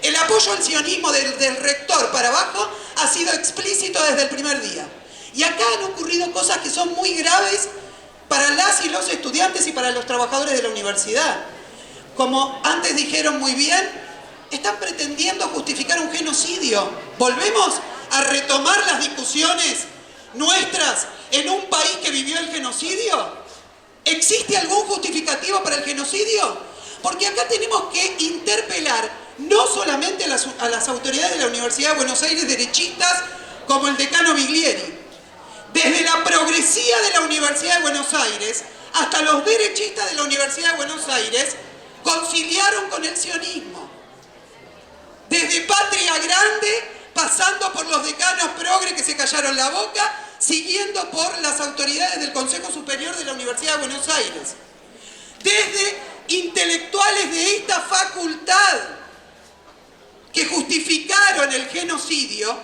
El apoyo al sionismo del rector para abajo ha sido explícito desde el primer día. Y acá han ocurrido cosas que son muy graves para las y los estudiantes y para los trabajadores de la universidad. Como antes dijeron muy bien, están pretendiendo justificar un genocidio. Volvemos a retomar las discusiones nuestras en un país que vivió el genocidio. ¿Existe algún justificativo para el genocidio? Porque acá tenemos que interpelar no solamente a las autoridades de la Universidad de Buenos Aires derechistas como el decano Biglieri, desde la progresía de la Universidad de Buenos Aires hasta los derechistas de la Universidad de Buenos Aires conciliaron con el sionismo. Desde Patria Grande, pasando por los decanos progres que se callaron la boca, siguiendo por las autoridades del Consejo Superior de la Universidad de Buenos Aires. Desde intelectuales de esta facultad que justificaron el genocidio,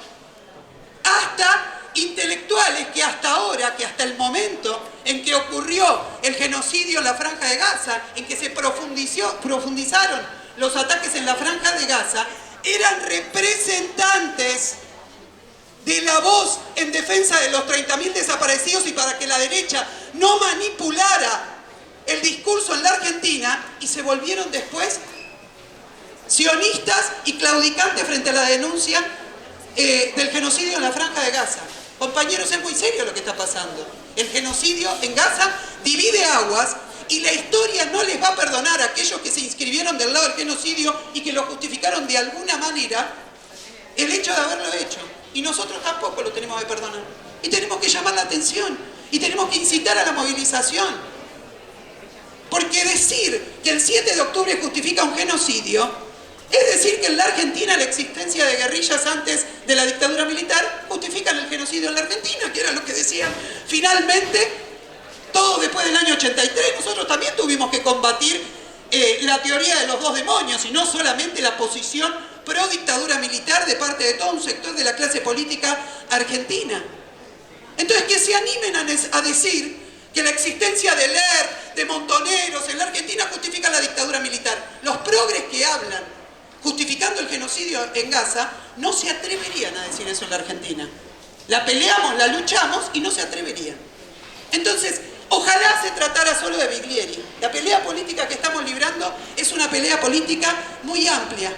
hasta intelectuales que hasta ahora, que hasta el momento en que ocurrió el genocidio en la Franja de Gaza, en que se profundizaron los ataques en la Franja de Gaza, eran representantes de la voz en defensa de los 30.000 desaparecidos y para que la derecha no manipulara el discurso en la Argentina, y se volvieron después sionistas y claudicantes frente a la denuncia del genocidio en la Franja de Gaza. Compañeros, es muy serio lo que está pasando. El genocidio en Gaza divide aguas y la historia no les va a perdonar a aquellos que se inscribieron del lado del genocidio y que lo justificaron de alguna manera el hecho de haberlo hecho. Y nosotros tampoco lo tenemos que perdonar. Y tenemos que llamar la atención y tenemos que incitar a la movilización. Porque decir que el 7 de octubre justifica un genocidio es decir que en la Argentina la existencia de guerrillas antes de la dictadura militar justifican el genocidio en la Argentina, que era lo que decían finalmente todo después del año 83. Nosotros también tuvimos que combatir la teoría de los 2 demonios y no solamente la posición pro dictadura militar de parte de todo un sector de la clase política argentina. Entonces que se animen a decir que la existencia de Ler, de Montoneros en la Argentina justifica la dictadura militar. Los progres que hablan justificando el genocidio en Gaza no se atreverían a decir eso en la Argentina. La peleamos, la luchamos y no se atreverían. Entonces, ojalá se tratara solo de Biglieri. La pelea política que estamos librando es una pelea política muy amplia.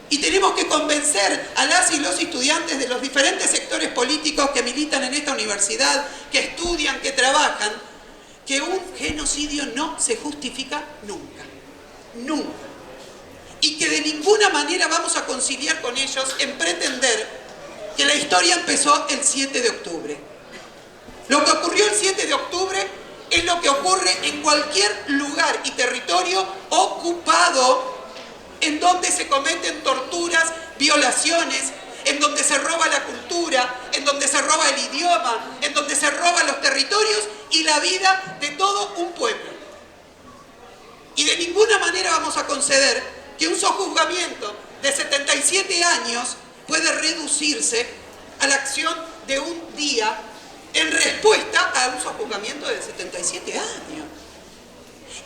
Y tenemos que convencer a las y los estudiantes de los diferentes sectores políticos que militan en esta universidad, que estudian, que trabajan, que un genocidio no se justifica nunca. Nunca. Y que de ninguna manera vamos a conciliar con ellos en pretender que la historia empezó el 7 de octubre. Lo que ocurrió el 7 de octubre es lo que ocurre en cualquier lugar y territorio ocupado en donde se cometen torturas, violaciones, en donde se roba la cultura, en donde se roba el idioma, en donde se roban los territorios y la vida de todo un pueblo. Y de ninguna manera vamos a conceder que un sojuzgamiento de 77 años puede reducirse a la acción de un día en respuesta a un sojuzgamiento de 77 años.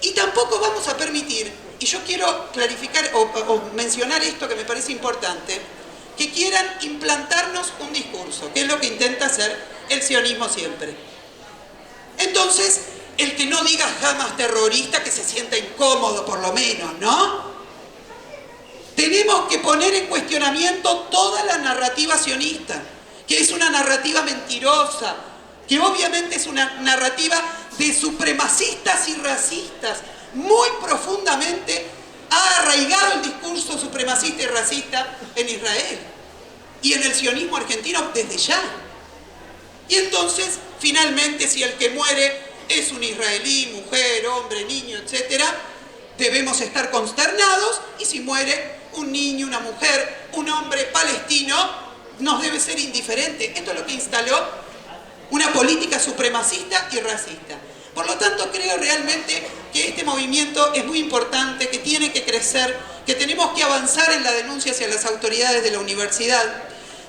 Y tampoco vamos a permitir, y yo quiero clarificar o mencionar esto que me parece importante, que quieran implantarnos un discurso, que es lo que intenta hacer el sionismo siempre. Entonces, el que no diga jamás terrorista, que se sienta incómodo por lo menos, ¿no? Tenemos que poner en cuestionamiento toda la narrativa sionista, que es una narrativa mentirosa, que obviamente es una narrativa de supremacistas y racistas. Muy profundamente ha arraigado el discurso supremacista y racista en Israel y en el sionismo argentino desde ya. Y entonces, finalmente, si el que muere es un israelí, mujer, hombre, niño, etc., debemos estar consternados, y si muere un niño, una mujer, un hombre palestino, nos debe ser indiferente. Esto es lo que instaló una política supremacista y racista. Por lo tanto, creo realmente que este movimiento es muy importante, que tiene que crecer, que tenemos que avanzar en la denuncia hacia las autoridades de la universidad.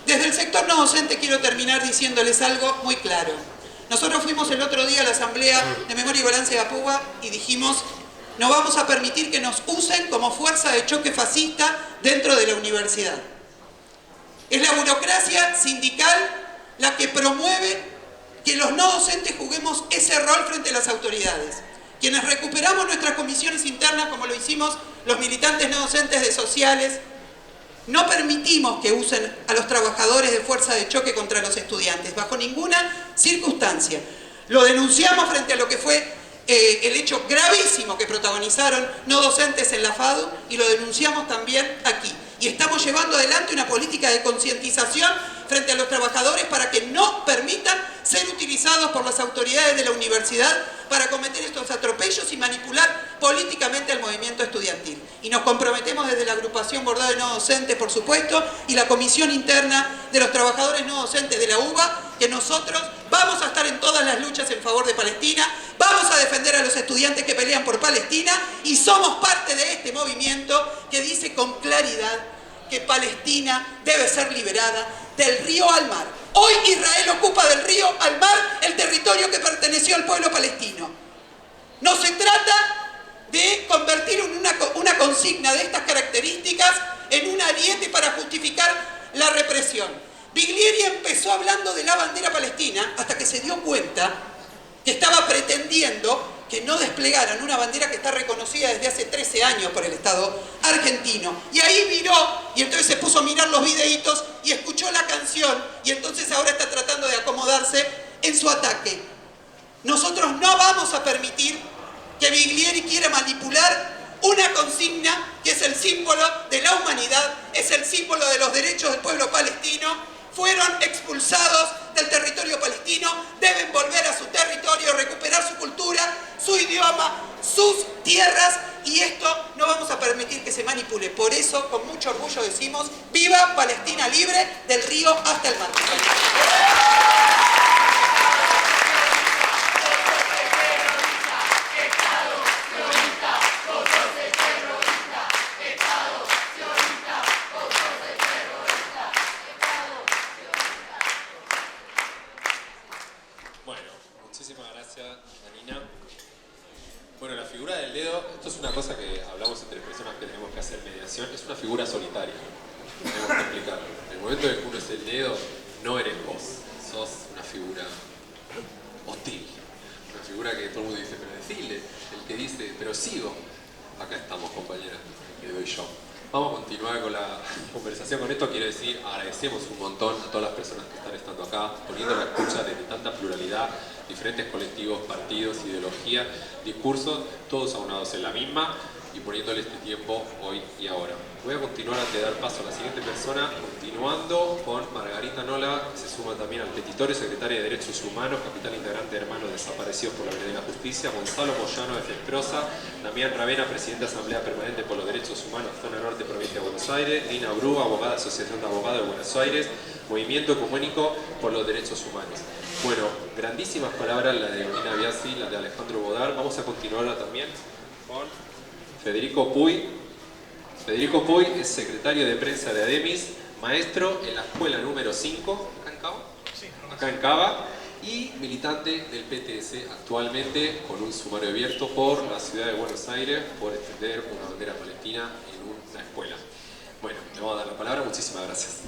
Desde el sector no docente quiero terminar diciéndoles algo muy claro. Nosotros fuimos el otro día a la Asamblea de Memoria y Balance de APUBA y dijimos: no vamos a permitir que nos usen como fuerza de choque fascista dentro de la universidad. Es la burocracia sindical la que promueve que los no docentes juguemos ese rol frente a las autoridades. Quienes recuperamos nuestras comisiones internas, como lo hicimos los militantes no docentes de sociales, no permitimos que usen a los trabajadores de fuerza de choque contra los estudiantes, bajo ninguna circunstancia. Lo denunciamos frente a lo que fue el hecho gravísimo que protagonizaron no docentes en la FADU, y lo denunciamos también aquí. Y estamos llevando adelante una política de concientización frente a los trabajadores para que no permitan ser utilizados por las autoridades de la universidad para cometer estos atropellos y manipular políticamente al movimiento estudiantil. Y nos comprometemos desde la agrupación Bordado de No Docentes, por supuesto, y la comisión interna de los trabajadores no docentes de la UBA, que nosotros vamos a estar en todas las luchas en favor de Palestina, vamos a defender a los estudiantes que pelean por Palestina, y somos parte de este movimiento que dice con claridad que Palestina debe ser liberada del río al mar. Hoy Israel ocupa del río al mar el territorio que perteneció al pueblo palestino. No se trata de convertir una consigna de estas características en un ariete para justificar la represión. Biglieri empezó hablando de la bandera palestina hasta que se dio cuenta que estaba pretendiendo que no desplegaran una bandera que está reconocida desde hace 13 años por el Estado argentino. Y ahí viró, y entonces se puso a mirar los videitos y escuchó la canción, y entonces ahora está tratando de acomodarse en su ataque. Nosotros no vamos a permitir que Biglieri quiera manipular una consigna que es el símbolo de la humanidad, es el símbolo de los derechos del pueblo palestino. Fueron expulsados del territorio palestino, deben volver a su territorio, recuperar su cultura, su idioma, sus tierras, y esto no vamos a permitir que se manipule. Por eso, con mucho orgullo decimos: ¡viva Palestina libre del río hasta el mar! Bueno, la figura del dedo, esto es una cosa que hablamos entre personas que tenemos que hacer mediación, es una figura solitaria. Tenemos que explicarlo. En el momento en que uno es el dedo, no eres vos, sos una figura hostil. Una figura que todo el mundo dice, pero decile, el que dice, pero sigo. Acá estamos, compañera, que doy yo. Vamos a continuar con la conversación. Con esto quiero decir, agradecemos un montón a todas las personas que están estando acá, poniendo la escucha de tanta pluralidad, diferentes colectivos, partidos, ideología, discursos, todos aunados en la misma y poniéndole este tiempo hoy y ahora. Voy a continuar antes de dar paso a la siguiente persona, continuando con Margarita Nola, que se suma también al petitorio, secretaria de Derechos Humanos, capital integrante de Hermanos Desaparecidos por la Vereda de la Justicia, Gonzalo Moyano de Fesprosa, Damián Ravena, presidente de Asamblea Permanente por los Derechos Humanos, Zona Norte, Provincia de Buenos Aires, Lina Bru, abogada, Asociación de Abogados de Buenos Aires, Movimiento Ecuménico por los Derechos Humanos. Bueno, grandísimas palabras las de Lina Biasi, las de Alejandro Bodar. Vamos a continuarla también con Federico Puy. Federico Puy es secretario de prensa de ADEMIS, maestro en la escuela número 5, acá en Cava, acá en Cava, y militante del PTS actualmente, con un sumario abierto por la ciudad de Buenos Aires por extender una bandera palestina en una escuela. Bueno, le vamos a dar la palabra. Muchísimas gracias.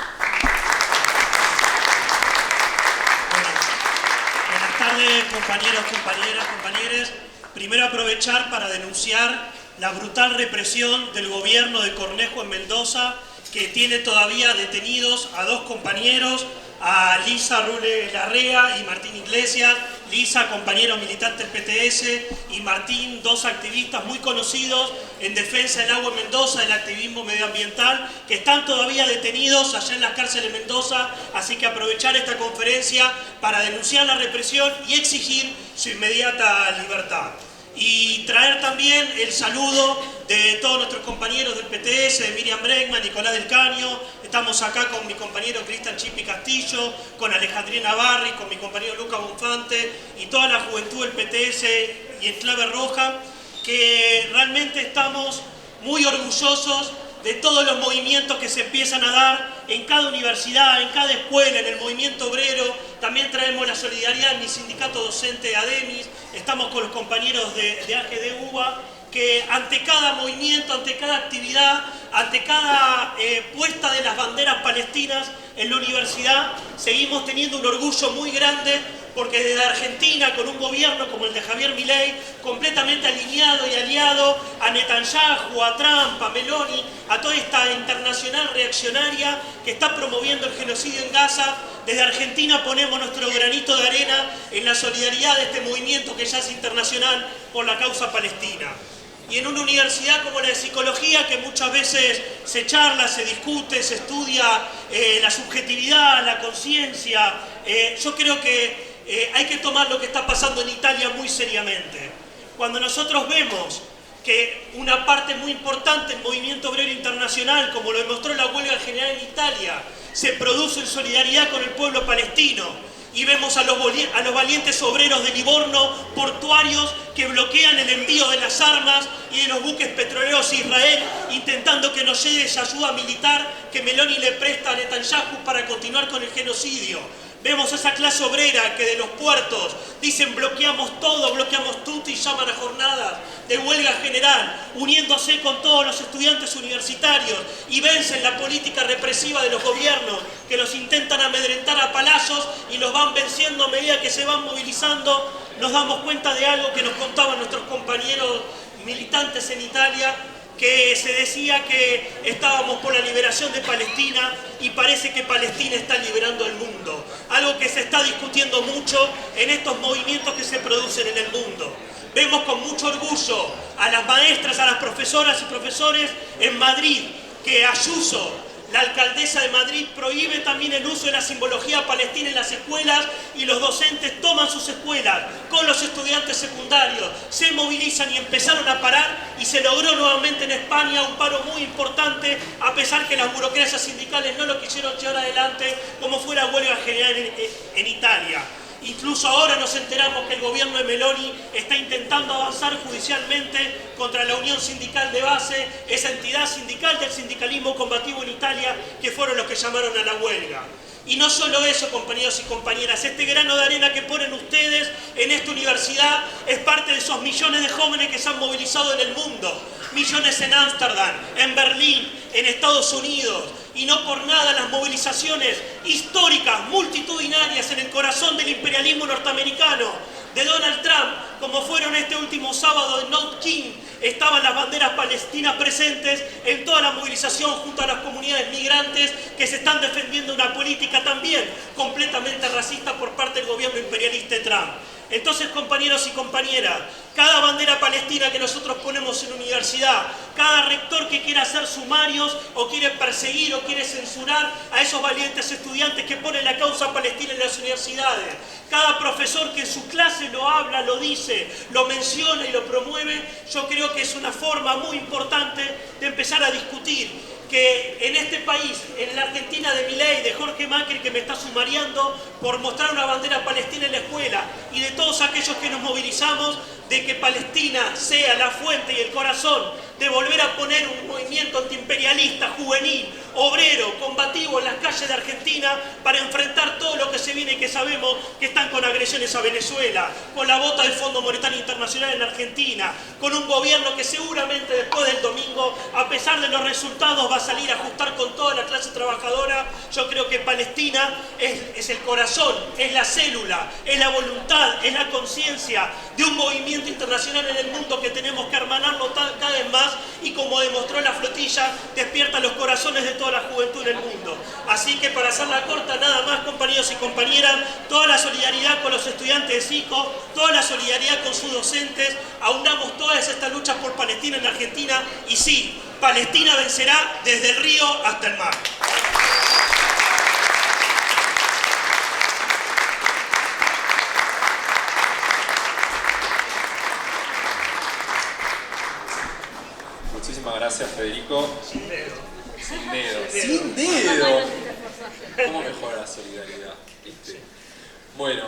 Buenas tardes, compañeros, compañeras, compañeros. Primero aprovechar para denunciar la brutal represión del gobierno de Cornejo en Mendoza, que tiene todavía detenidos a dos compañeros, a Lisa Rule Larrea y Martín Iglesias. Lisa, compañero militante del PTS, y Martín, dos activistas muy conocidos en defensa del agua en Mendoza, del activismo medioambiental, que están todavía detenidos allá en las cárceles de Mendoza. Así que aprovechar esta conferencia para denunciar la represión y exigir su inmediata libertad. Y traer también el saludo de todos nuestros compañeros del PTS, de Miriam Bregman, Nicolás del Caño. Estamos acá con mi compañero Cristian Chipi Castillo, con Alejandrina Barri, con mi compañero Luca Bonfante y toda la juventud del PTS y en clave roja, que realmente estamos muy orgullosos de todos los movimientos que se empiezan a dar en cada universidad, en cada escuela, en el movimiento obrero. También traemos la solidaridad en mi sindicato docente ADEMIS, estamos con los compañeros de AGD UBA, que ante cada movimiento, ante cada actividad, ante cada puesta de las banderas palestinas en la universidad, seguimos teniendo un orgullo muy grande, porque desde Argentina, con un gobierno como el de Javier Milei, completamente alineado y aliado a Netanyahu, a Trump, a Meloni, a toda esta internacional reaccionaria que está promoviendo el genocidio en Gaza, desde Argentina ponemos nuestro granito de arena en la solidaridad de este movimiento que ya es internacional por la causa palestina. Y en una universidad como la de Psicología, que muchas veces se charla, se discute, se estudia la subjetividad, la conciencia, yo creo que hay que tomar lo que está pasando en Italia muy seriamente. Cuando nosotros vemos que una parte muy importante del movimiento obrero internacional, como lo demostró la huelga general en Italia, se produce en solidaridad con el pueblo palestino, y vemos a los valientes obreros de Livorno, portuarios, que bloquean el envío de las armas y de los buques petroleros a Israel, intentando que nos llegue esa ayuda militar que Meloni le presta a Netanyahu para continuar con el genocidio. Vemos a esa clase obrera que de los puertos dicen bloqueamos todo, bloqueamos tutti, y llaman a jornadas de huelga general, uniéndose con todos los estudiantes universitarios, y vencen la política represiva de los gobiernos que los intentan amedrentar a palazos y los van venciendo a medida que se van movilizando. Nos damos cuenta de algo que nos contaban nuestros compañeros militantes en Italia, que se decía que estábamos por la liberación de Palestina y parece que Palestina está liberando el mundo. Algo que se está discutiendo mucho en estos movimientos que se producen en el mundo. Vemos con mucho orgullo a las maestras, a las profesoras y profesores en Madrid, que Ayuso, la alcaldesa de Madrid, prohíbe también el uso de la simbología palestina en las escuelas, y los docentes toman sus escuelas con los estudiantes secundarios, se movilizan y empezaron a parar, y se logró nuevamente en España un paro muy importante, a pesar que las burocracias sindicales no lo quisieron llevar adelante, como fue la huelga general en Italia. Incluso ahora nos enteramos que el gobierno de Meloni está intentando avanzar judicialmente contra la Unión Sindical de Base, esa entidad sindical del sindicalismo combativo en Italia, que fueron los que llamaron a la huelga. Y no solo eso, compañeros y compañeras, este grano de arena que ponen ustedes en esta universidad es parte de esos millones de jóvenes que se han movilizado en el mundo. Millones en Ámsterdam, en Berlín, en Estados Unidos. Y no por nada las movilizaciones históricas, multitudinarias en el corazón del imperialismo norteamericano de Donald Trump, como fueron este último sábado en North King, estaban las banderas palestinas presentes en toda la movilización junto a las comunidades migrantes que se están defendiendo una política también completamente racista por parte del gobierno imperialista de Trump. Entonces, compañeros y compañeras, cada bandera palestina que nosotros ponemos en la universidad, cada rector que quiera hacer sumarios o quiere perseguir o quiere censurar a esos valientes estudiantes que ponen la causa palestina en las universidades, cada profesor que en su clase lo habla, lo dice, lo menciona y lo promueve, yo creo que es una forma muy importante de empezar a discutir que en este país, en la Argentina de Milei, de Jorge Macri, que me está sumariando por mostrar una bandera palestina en la escuela, y de todos aquellos que nos movilizamos, de que Palestina sea la fuente y el corazón de volver a poner un movimiento antiimperialista, juvenil, obrero, combativo en las calles de Argentina para enfrentar todo lo que se viene y que sabemos que están con agresiones a Venezuela, con la bota del Fondo Monetario Internacional en Argentina, con un gobierno que seguramente después del domingo, a pesar de los resultados, va a salir a ajustar con toda la clase trabajadora. Yo creo que Palestina es el corazón, es la célula, es la voluntad, es la conciencia de un movimiento internacional en el mundo que tenemos que hermanarlo cada vez más, y como demostró la flotilla, despierta los corazones de toda la juventud del mundo. Así que para hacerla corta, nada más, compañeros y compañeras, toda la solidaridad con los estudiantes de SICO, toda la solidaridad con sus docentes, aunamos todas estas luchas por Palestina en Argentina, y sí, Palestina vencerá desde el río hasta el mar. Muchísimas gracias, Federico. Sin dedo. Sin dedo. Sin dedo. ¿Cómo mejora la solidaridad? ¿Viste? Bueno,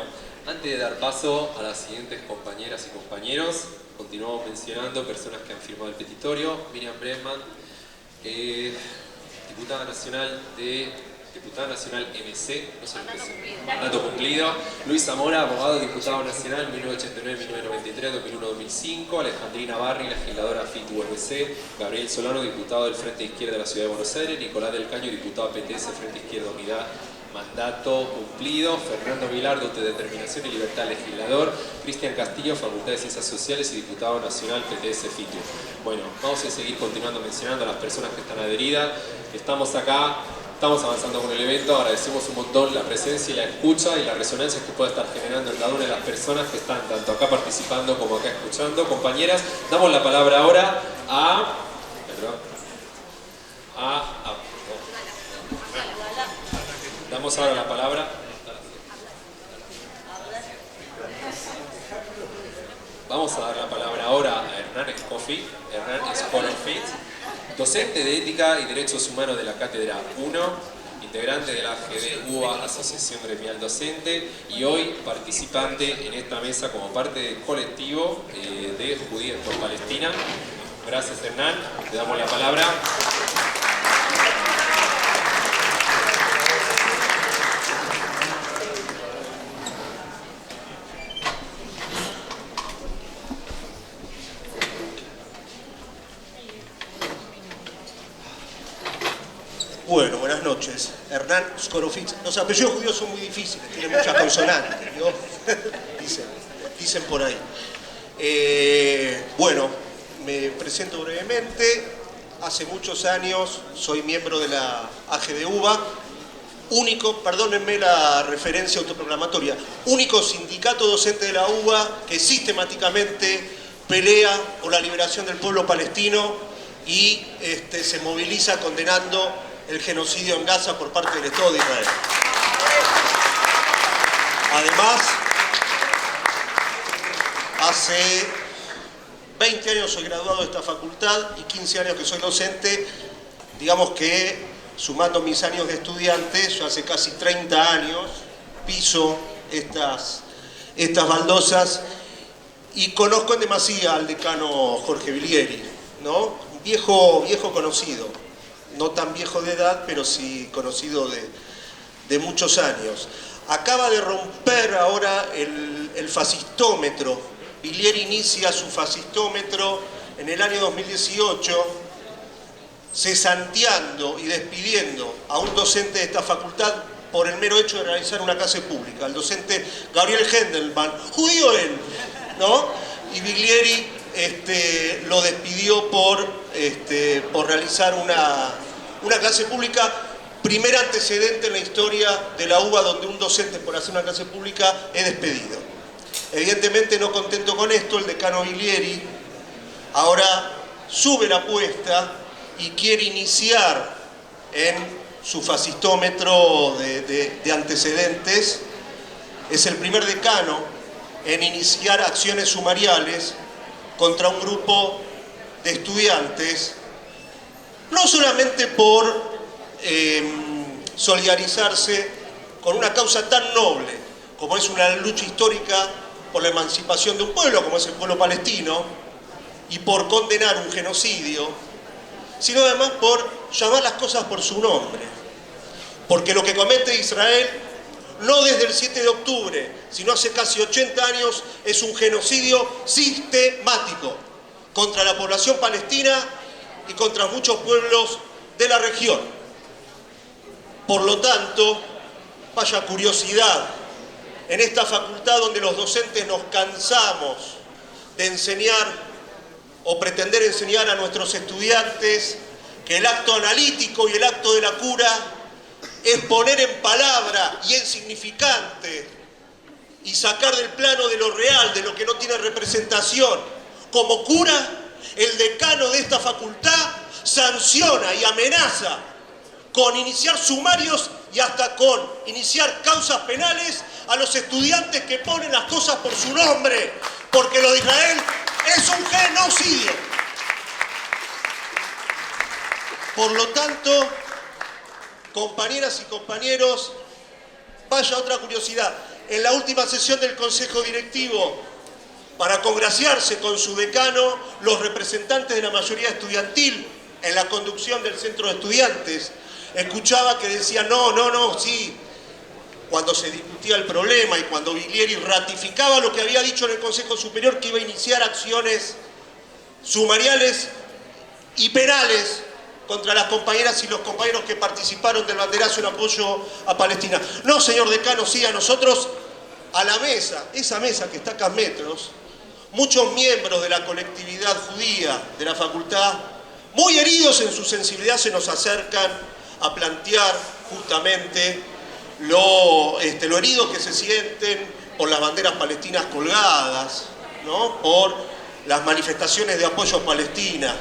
antes de dar paso a las siguientes compañeras y compañeros, continuamos mencionando personas que han firmado el petitorio. Miriam Bregman, diputada nacional MC, no sé lo que es, mandato cumplido. Luis Zamora, abogado, diputado nacional 1989-1993, 2001-2005. Alejandrina Barri, legisladora FIT-UMC. Gabriel Solano, diputado del Frente Izquierda de la Ciudad de Buenos Aires. Nicolás del Caño, diputado PTS, Frente Izquierda Unidad, mandato cumplido. Fernando Vilar, de Determinación y Libertad, legislador. Cristian Castillo, Facultad de Ciencias Sociales y diputado nacional PTS FITU. Bueno, vamos a seguir continuando mencionando a las personas que están adheridas. Estamos acá. Estamos avanzando con el evento, agradecemos un montón la presencia y la escucha y la resonancia que puede estar generando en cada una de las personas que están tanto acá participando como acá escuchando. Compañeras, damos la palabra ahora a... Damos ahora la palabra... Vamos a dar la palabra ahora a Hernán Escorofit, docente de Ética y Derechos Humanos de la Cátedra 1, integrante de la AGD-UBA, Asociación Gremial Docente, y hoy participante en esta mesa como parte del colectivo de Judíos por Palestina. Gracias, Hernán. Le damos la palabra. Bueno, buenas noches. Hernán Escorofit. Los apellidos judíos son muy difíciles, tienen muchas consonantes, ¿no? dicen por ahí. Bueno, me presento brevemente. Hace muchos años soy miembro de la AGD-UBA, único, perdónenme la referencia autoproclamatoria, único sindicato docente de la UBA que sistemáticamente pelea por la liberación del pueblo palestino y se moviliza condenando el genocidio en Gaza por parte del Estado de Israel. Además, hace 20 años soy graduado de esta facultad y 15 años que soy docente. Digamos que, sumando mis años de estudiante, yo hace casi 30 años piso estas baldosas y conozco en demasía al decano Jorge Bilieri, ¿no? Un viejo conocido. No tan viejo de edad, pero sí conocido de muchos años. Acaba de romper ahora el fascistómetro. Bilieri inicia su fascistómetro en el año 2018, cesanteando y despidiendo a un docente de esta facultad por el mero hecho de realizar una clase pública, el docente Gabriel Hendelman, judío él, ¿no? Y Bilieri lo despidió por realizar una clase pública, primer antecedente en la historia de la UBA donde un docente por hacer una clase pública es despedido. Evidentemente, no contento con esto, el decano Bilieri ahora sube la apuesta y quiere iniciar en su fascistómetro de antecedentes. Es el primer decano en iniciar acciones sumariales contra un grupo de estudiantes, no solamente por solidarizarse con una causa tan noble como es una lucha histórica por la emancipación de un pueblo, como es el pueblo palestino, y por condenar un genocidio, sino además por llamar las cosas por su nombre. Porque lo que comete Israel, no desde el 7 de octubre, sino hace casi 80 años, es un genocidio sistemático contra la población palestina y contra muchos pueblos de la región. Por lo tanto, vaya curiosidad, en esta facultad donde los docentes nos cansamos de enseñar o pretender enseñar a nuestros estudiantes que el acto analítico y el acto de la cura es poner en palabra y en significante y sacar del plano de lo real, de lo que no tiene representación. Como cura, el decano de esta facultad sanciona y amenaza con iniciar sumarios y hasta con iniciar causas penales a los estudiantes que ponen las cosas por su nombre, porque lo de Israel es un genocidio. Por lo tanto, compañeras y compañeros, vaya otra curiosidad. En la última sesión del Consejo Directivo, para congraciarse con su decano, los representantes de la mayoría estudiantil en la conducción del centro de estudiantes, escuchaba que decían no, sí, cuando se discutía el problema y cuando Viglieri ratificaba lo que había dicho en el Consejo Superior, que iba a iniciar acciones sumariales y penales contra las compañeras y los compañeros que participaron del banderazo en apoyo a Palestina. No, señor decano, sí, a nosotros, a la mesa, esa mesa que está acá a metros, muchos miembros de la colectividad judía de la facultad, muy heridos en su sensibilidad, se nos acercan a plantear justamente lo heridos que se sienten por las banderas palestinas colgadas, ¿no? Por las manifestaciones de apoyo a Palestina,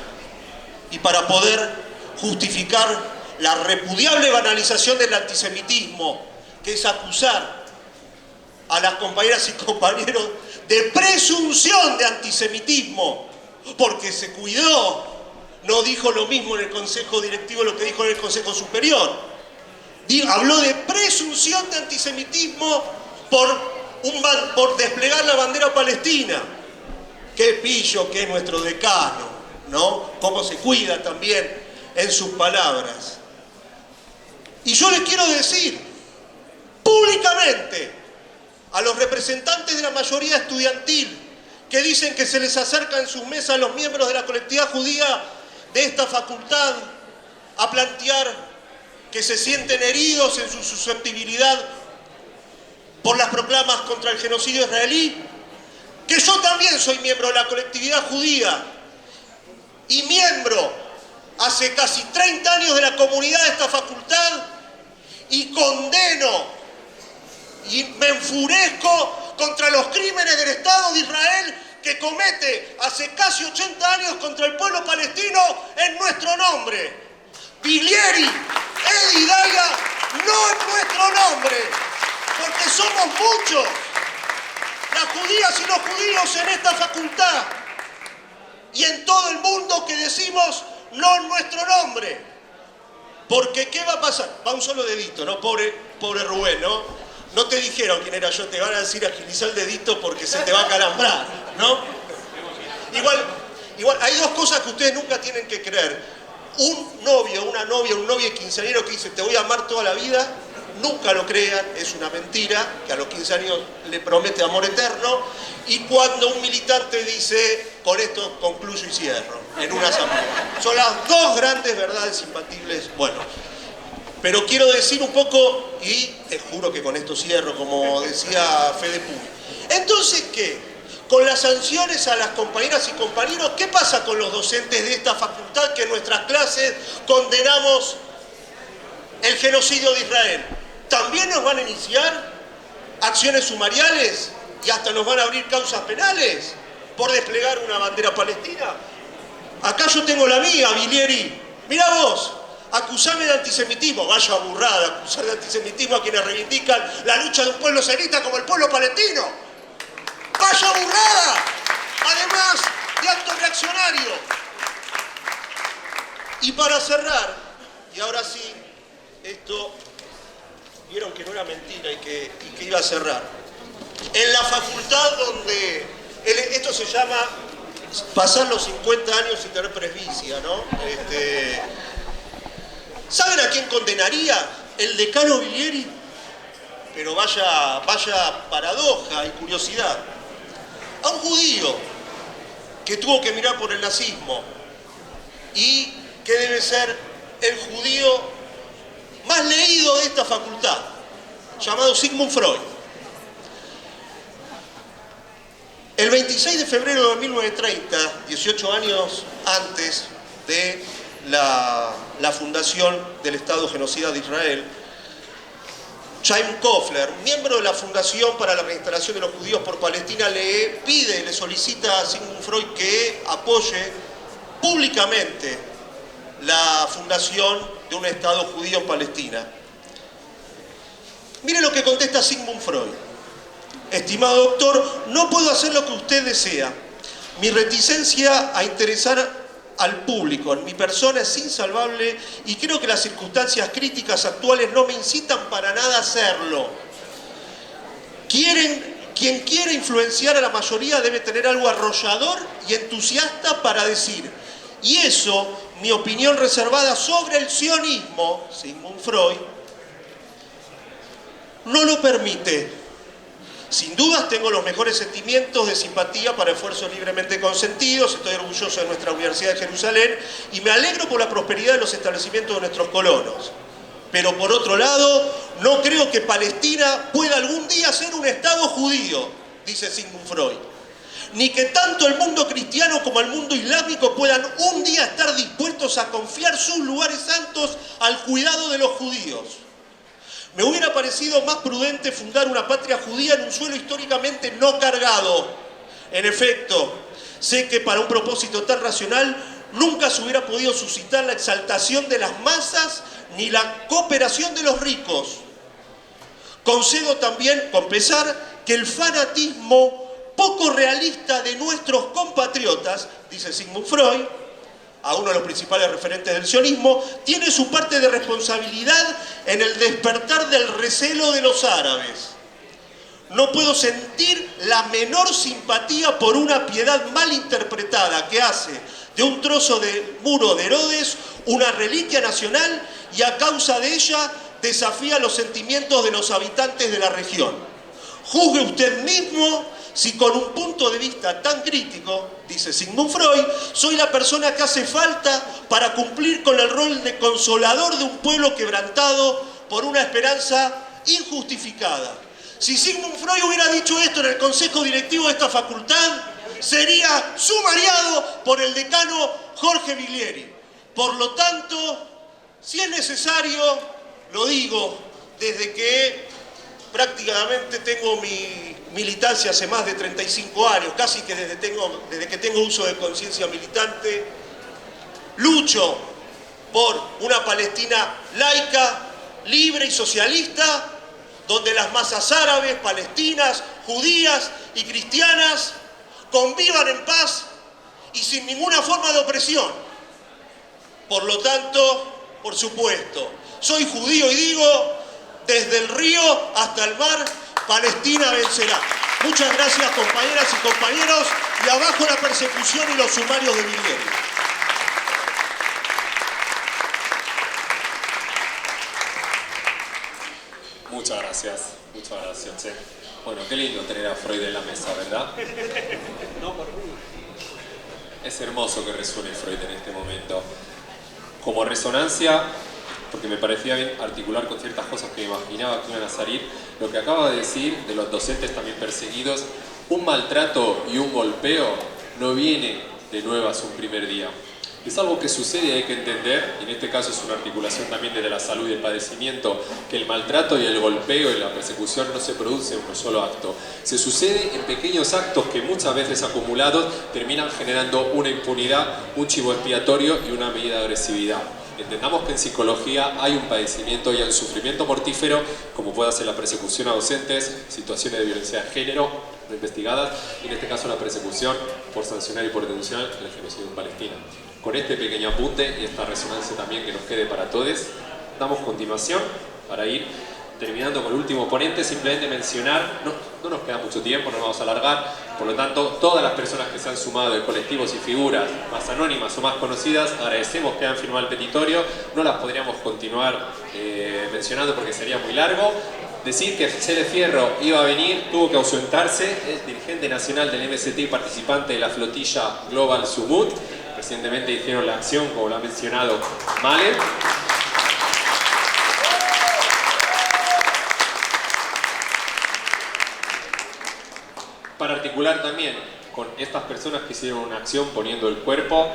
y para poder justificar la repudiable banalización del antisemitismo, que es acusar a las compañeras y compañeros de presunción de antisemitismo, porque se cuidó, no dijo lo mismo en el Consejo Directivo lo que dijo en el Consejo Superior. Habló de presunción de antisemitismo por desplegar la bandera palestina. Qué pillo que es nuestro decano, ¿no? Cómo se cuida también en sus palabras. Y yo les quiero decir públicamente a los representantes de la mayoría estudiantil que dicen que se les acerca en sus mesas los miembros de la colectividad judía de esta facultad a plantear que se sienten heridos en su susceptibilidad por las proclamas contra el genocidio israelí, que yo también soy miembro de la colectividad judía y miembro hace casi 30 años de la comunidad de esta facultad, y condeno y me enfurezco contra los crímenes del Estado de Israel que comete hace casi 80 años contra el pueblo palestino en nuestro nombre. Viglieri, Edi Daia, no en nuestro nombre, porque somos muchos, las judías y los judíos en esta facultad y en todo el mundo, que decimos no en nuestro nombre. Porque ¿qué va a pasar? Va un solo dedito, ¿no? Pobre Rubén, ¿no? No te dijeron quién era yo, te van a decir agilizar el dedito porque se te va a calambrar, ¿no? Igual, hay dos cosas que ustedes nunca tienen que creer. Un novio, una novia, un novio quinceañero que dice te voy a amar toda la vida, nunca lo crean, es una mentira, que a los 15 años le promete amor eterno. Y cuando un militante dice con esto concluyo y cierro, en una asamblea. Son las dos grandes verdades imbatibles. Bueno, pero quiero decir un poco, y te juro que con esto cierro, como decía Fede Puy. Entonces, ¿qué? Con las sanciones a las compañeras y compañeros, ¿qué pasa con los docentes de esta facultad que en nuestras clases condenamos el genocidio de Israel? ¿También nos van a iniciar acciones sumariales y hasta nos van a abrir causas penales por desplegar una bandera palestina? Acá yo tengo la mía, Viglieri. Mirá vos, acusame de antisemitismo. Vaya burrada, acusar de antisemitismo a quienes reivindican la lucha de un pueblo sionista como el pueblo palestino. ¡Vaya burrada! Además de acto reaccionario. Y para cerrar, y ahora sí, esto, vieron que no era mentira y que iba a cerrar. En la facultad donde, esto se llama pasar los 50 años sin tener presbicia, ¿no? ¿Saben a quién condenaría? El decano Viglieri. Pero vaya paradoja y curiosidad. A un judío que tuvo que mirar por el nazismo y que debe ser el judío más leído de esta facultad, llamado Sigmund Freud. El 26 de febrero de 1930, 18 años antes de la fundación del Estado genocida de Israel, Chaim Kofler, miembro de la Fundación para la Reinstalación de los Judíos por Palestina, le solicita a Sigmund Freud que apoye públicamente la fundación de un Estado judío en Palestina. Mire lo que contesta Sigmund Freud. Estimado doctor, no puedo hacer lo que usted desea. Mi reticencia a interesar al público en mi persona es insalvable y creo que las circunstancias críticas actuales no me incitan para nada a hacerlo. Quien quiere influenciar a la mayoría debe tener algo arrollador y entusiasta para decir. Y eso, mi opinión reservada sobre el sionismo, Sigmund Freud, no lo permite. Sin dudas tengo los mejores sentimientos de simpatía para esfuerzos libremente consentidos, estoy orgulloso de nuestra Universidad de Jerusalén y me alegro por la prosperidad de los establecimientos de nuestros colonos. Pero por otro lado, no creo que Palestina pueda algún día ser un Estado judío, dice Sigmund Freud. Ni que tanto el mundo cristiano como el mundo islámico puedan un día estar dispuestos a confiar sus lugares santos al cuidado de los judíos. Me hubiera parecido más prudente fundar una patria judía en un suelo históricamente no cargado. En efecto, sé que para un propósito tan racional nunca se hubiera podido suscitar la exaltación de las masas ni la cooperación de los ricos. Concedo también, con pesar, que el fanatismo poco realista de nuestros compatriotas, dice Sigmund Freud, a uno de los principales referentes del sionismo, tiene su parte de responsabilidad en el despertar del recelo de los árabes. No puedo sentir la menor simpatía por una piedad mal interpretada que hace de un trozo de muro de Herodes una reliquia nacional y a causa de ella desafía los sentimientos de los habitantes de la región. Juzgue usted mismo si con un punto de vista tan crítico, dice Sigmund Freud, soy la persona que hace falta para cumplir con el rol de consolador de un pueblo quebrantado por una esperanza injustificada. Si Sigmund Freud hubiera dicho esto en el consejo directivo de esta facultad, sería sumariado por el decano Jorge Viglieri. Por lo tanto, si es necesario, lo digo, desde que prácticamente tengo mi militancia hace más de 35 años, casi que desde que tengo uso de conciencia militante, lucho por una Palestina laica, libre y socialista, donde las masas árabes, palestinas, judías y cristianas convivan en paz y sin ninguna forma de opresión. Por lo tanto, por supuesto, soy judío y digo, desde el río hasta el mar, Palestina vencerá. Muchas gracias, compañeras y compañeros, y abajo la persecución y los sumarios de Viglieri. Muchas gracias, che. Bueno, qué lindo tener a Freud en la mesa, ¿verdad? No por mí. Es hermoso que resuene Freud en este momento. Como resonancia, porque me parecía bien articular con ciertas cosas que me imaginaba que iban a salir, lo que acaba de decir de los docentes también perseguidos, un maltrato y un golpeo no viene de nuevas un primer día. Es algo que sucede y hay que entender, y en este caso es una articulación también desde la salud y el padecimiento, que el maltrato y el golpeo y la persecución no se produce en un solo acto. Se sucede en pequeños actos que muchas veces acumulados terminan generando una impunidad, un chivo expiatorio y una medida de agresividad. Entendamos que en psicología hay un padecimiento y hay un sufrimiento mortífero, como puede ser la persecución a docentes, situaciones de violencia de género no investigadas, y en este caso la persecución por sancionar y por denunciar el genocidio en Palestina. Con este pequeño apunte y esta resonancia también que nos quede para todos, damos continuación para ir terminando con el último ponente, simplemente mencionar, no nos queda mucho tiempo, no vamos a alargar, por lo tanto, todas las personas que se han sumado de colectivos y figuras más anónimas o más conocidas, agradecemos que han firmado el petitorio, no las podríamos continuar mencionando porque sería muy largo. Decir que Cele Fierro iba a venir, tuvo que ausentarse, es dirigente nacional del MST y participante de la flotilla Global Sumut. Recientemente hicieron la acción, como lo ha mencionado Male. Para articular también con estas personas que hicieron una acción poniendo el cuerpo,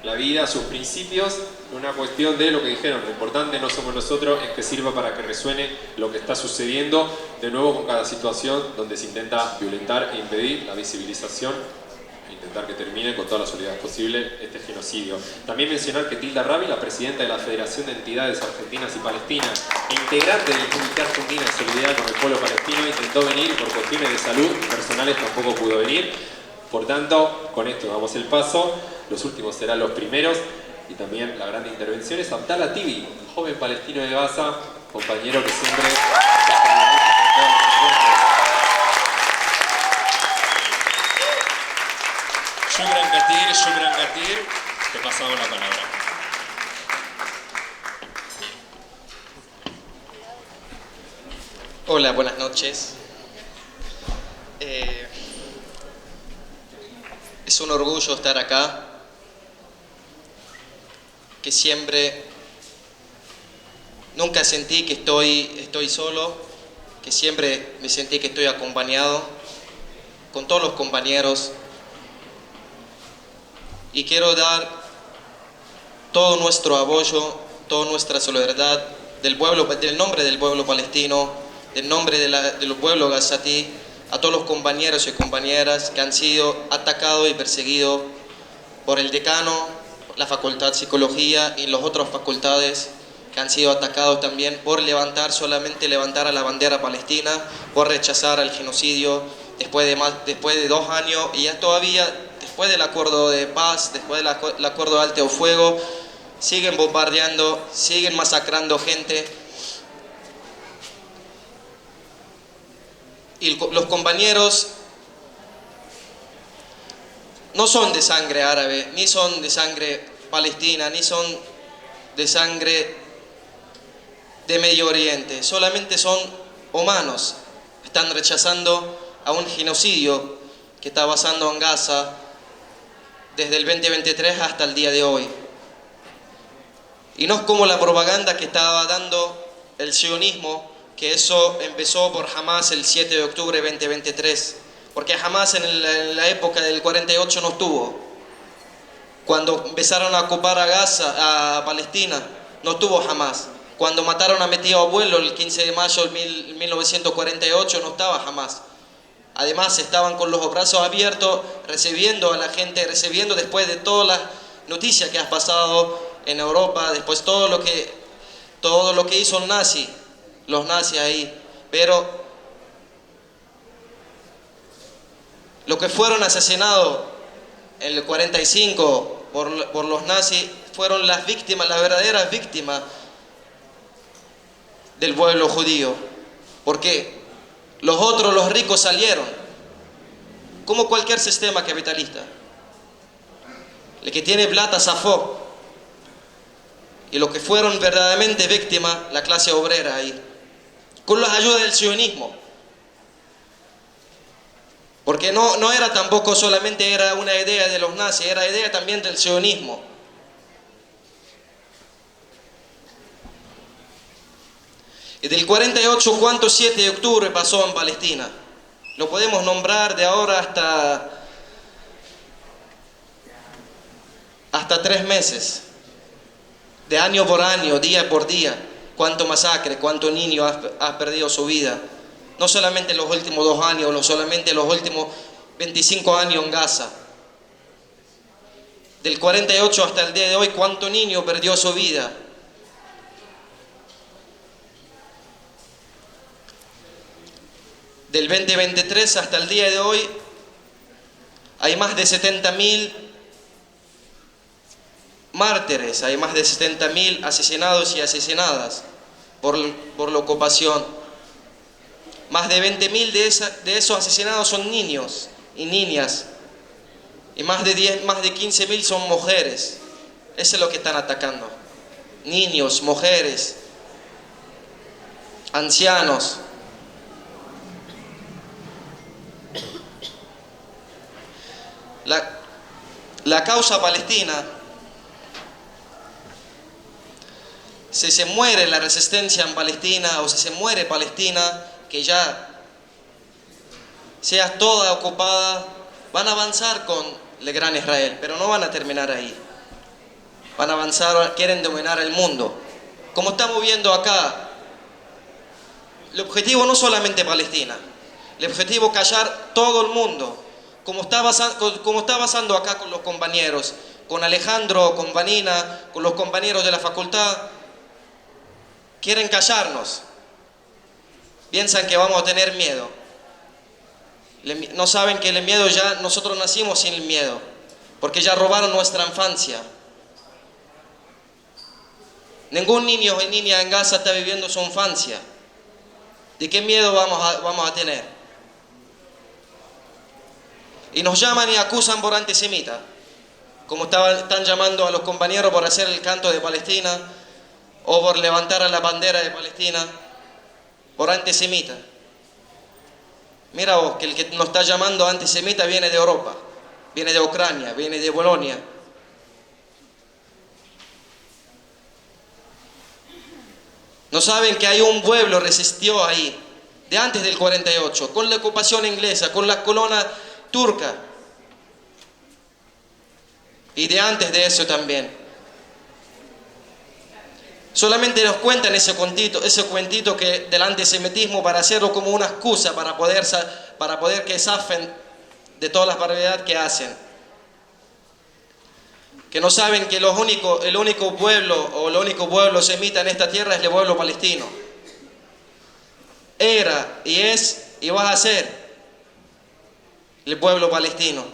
la vida, sus principios, una cuestión de lo que dijeron, lo importante no somos nosotros, es que sirva para que resuene lo que está sucediendo, de nuevo con cada situación donde se intenta violentar e impedir la visibilización, e intentar que termine con toda la solidaridad posible este genocidio. También mencionar que Tilda Rabi, la presidenta de la Federación de Entidades Argentinas y Palestinas, e integrante del Comité Argentino de Solidaridad con el Pueblo Palestino, intentó venir y por cuestiones de salud personales tampoco pudo venir. Por tanto, con esto damos el paso. Los últimos serán los primeros, y también la gran intervención es Abdallah Tibi, un joven palestino de Gaza, compañero que siempre Shukran Katir, te pasamos la palabra. Hola, buenas noches. Es un orgullo estar acá, que siempre, nunca sentí que estoy solo, que siempre me sentí que estoy acompañado con todos los compañeros, y quiero dar todo nuestro apoyo, toda nuestra solidaridad del nombre del pueblo palestino, del nombre del pueblo gazatí, a todos los compañeros y compañeras que han sido atacados y perseguidos por el decano, la Facultad de Psicología y las otras facultades que han sido atacados también por solamente levantar a la bandera palestina, por rechazar el genocidio después de 2 años, y ya todavía después del acuerdo de paz, después del acuerdo de alto fuego, siguen bombardeando, siguen masacrando gente. Y los compañeros no son de sangre árabe, ni son de sangre palestina, ni son de sangre de Medio Oriente, solamente son humanos. Están rechazando a un genocidio que está pasando en Gaza desde el 2023 hasta el día de hoy. Y no es como la propaganda que estaba dando el sionismo, que eso empezó por Hamas el 7 de octubre de 2023, porque Hamas en la época del 48 no estuvo. Cuando empezaron a ocupar a Gaza, a Palestina, no estuvo Hamas. Cuando mataron a mi tío abuelo el 15 de mayo de 1948 no estaba Hamas. Además estaban con los brazos abiertos, recibiendo a la gente, recibiendo después de todas las noticias que has pasado en Europa, después todo lo que hizo los nazis ahí. Pero los que fueron asesinados en el 45 por los nazis fueron las víctimas, las verdaderas víctimas del pueblo judío. ¿Por qué? Los ricos salieron, como cualquier sistema capitalista. El que tiene plata zafó. Y los que fueron verdaderamente víctimas, la clase obrera ahí, con la ayuda del sionismo. Porque no era tampoco solamente era una idea de los nazis, era idea también del sionismo. Y del 48, ¿cuánto 7 de octubre pasó en Palestina? Lo podemos nombrar de ahora hasta 3 meses. De año por año, día por día. Cuánto masacre, cuánto niño ha perdido su vida. No solamente los últimos 2 años, no solamente los últimos 25 años en Gaza. Del 48 hasta el día de hoy, cuánto niño perdió su vida. Del 2023 hasta el día de hoy hay más de 70.000 mártires, hay más de 70.000 asesinados y asesinadas. por la ocupación. Más de 20.000 de esos asesinados son niños y niñas. Y más de 15.000 son mujeres. Eso es lo que están atacando. Niños, mujeres, ancianos. La causa palestina, si se muere la resistencia en Palestina o si se muere Palestina, que ya sea toda ocupada, van a avanzar con el gran Israel, pero no van a terminar ahí. Van a avanzar, quieren dominar el mundo. Como estamos viendo acá, el objetivo no solamente Palestina, el objetivo es callar todo el mundo. Como está pasando acá con los compañeros, con Alejandro, con Vanina, con los compañeros de la facultad, quieren callarnos. Piensan que vamos a tener miedo. No saben que el miedo ya, nosotros nacimos sin el miedo, porque ya robaron nuestra infancia. Ningún niño y niña en Gaza está viviendo su infancia. ¿De qué miedo vamos a tener? Y nos llaman y acusan por antisemita, como están llamando a los compañeros por hacer el canto de Palestina o por levantar a la bandera de Palestina, por antisemita. Mira vos, que el que nos está llamando antisemita viene de Europa, viene de Ucrania, viene de Bolonia. No saben que hay un pueblo que resistió ahí, de antes del 48, con la ocupación inglesa, con la colonia turca. Y de antes de eso también. Solamente nos cuentan ese cuentito que del antisemitismo para hacerlo como una excusa para poder que zafen de todas las barbaridades que hacen. Que no saben que el único pueblo semita en esta tierra es el pueblo palestino. Era y es y va a ser el pueblo palestino.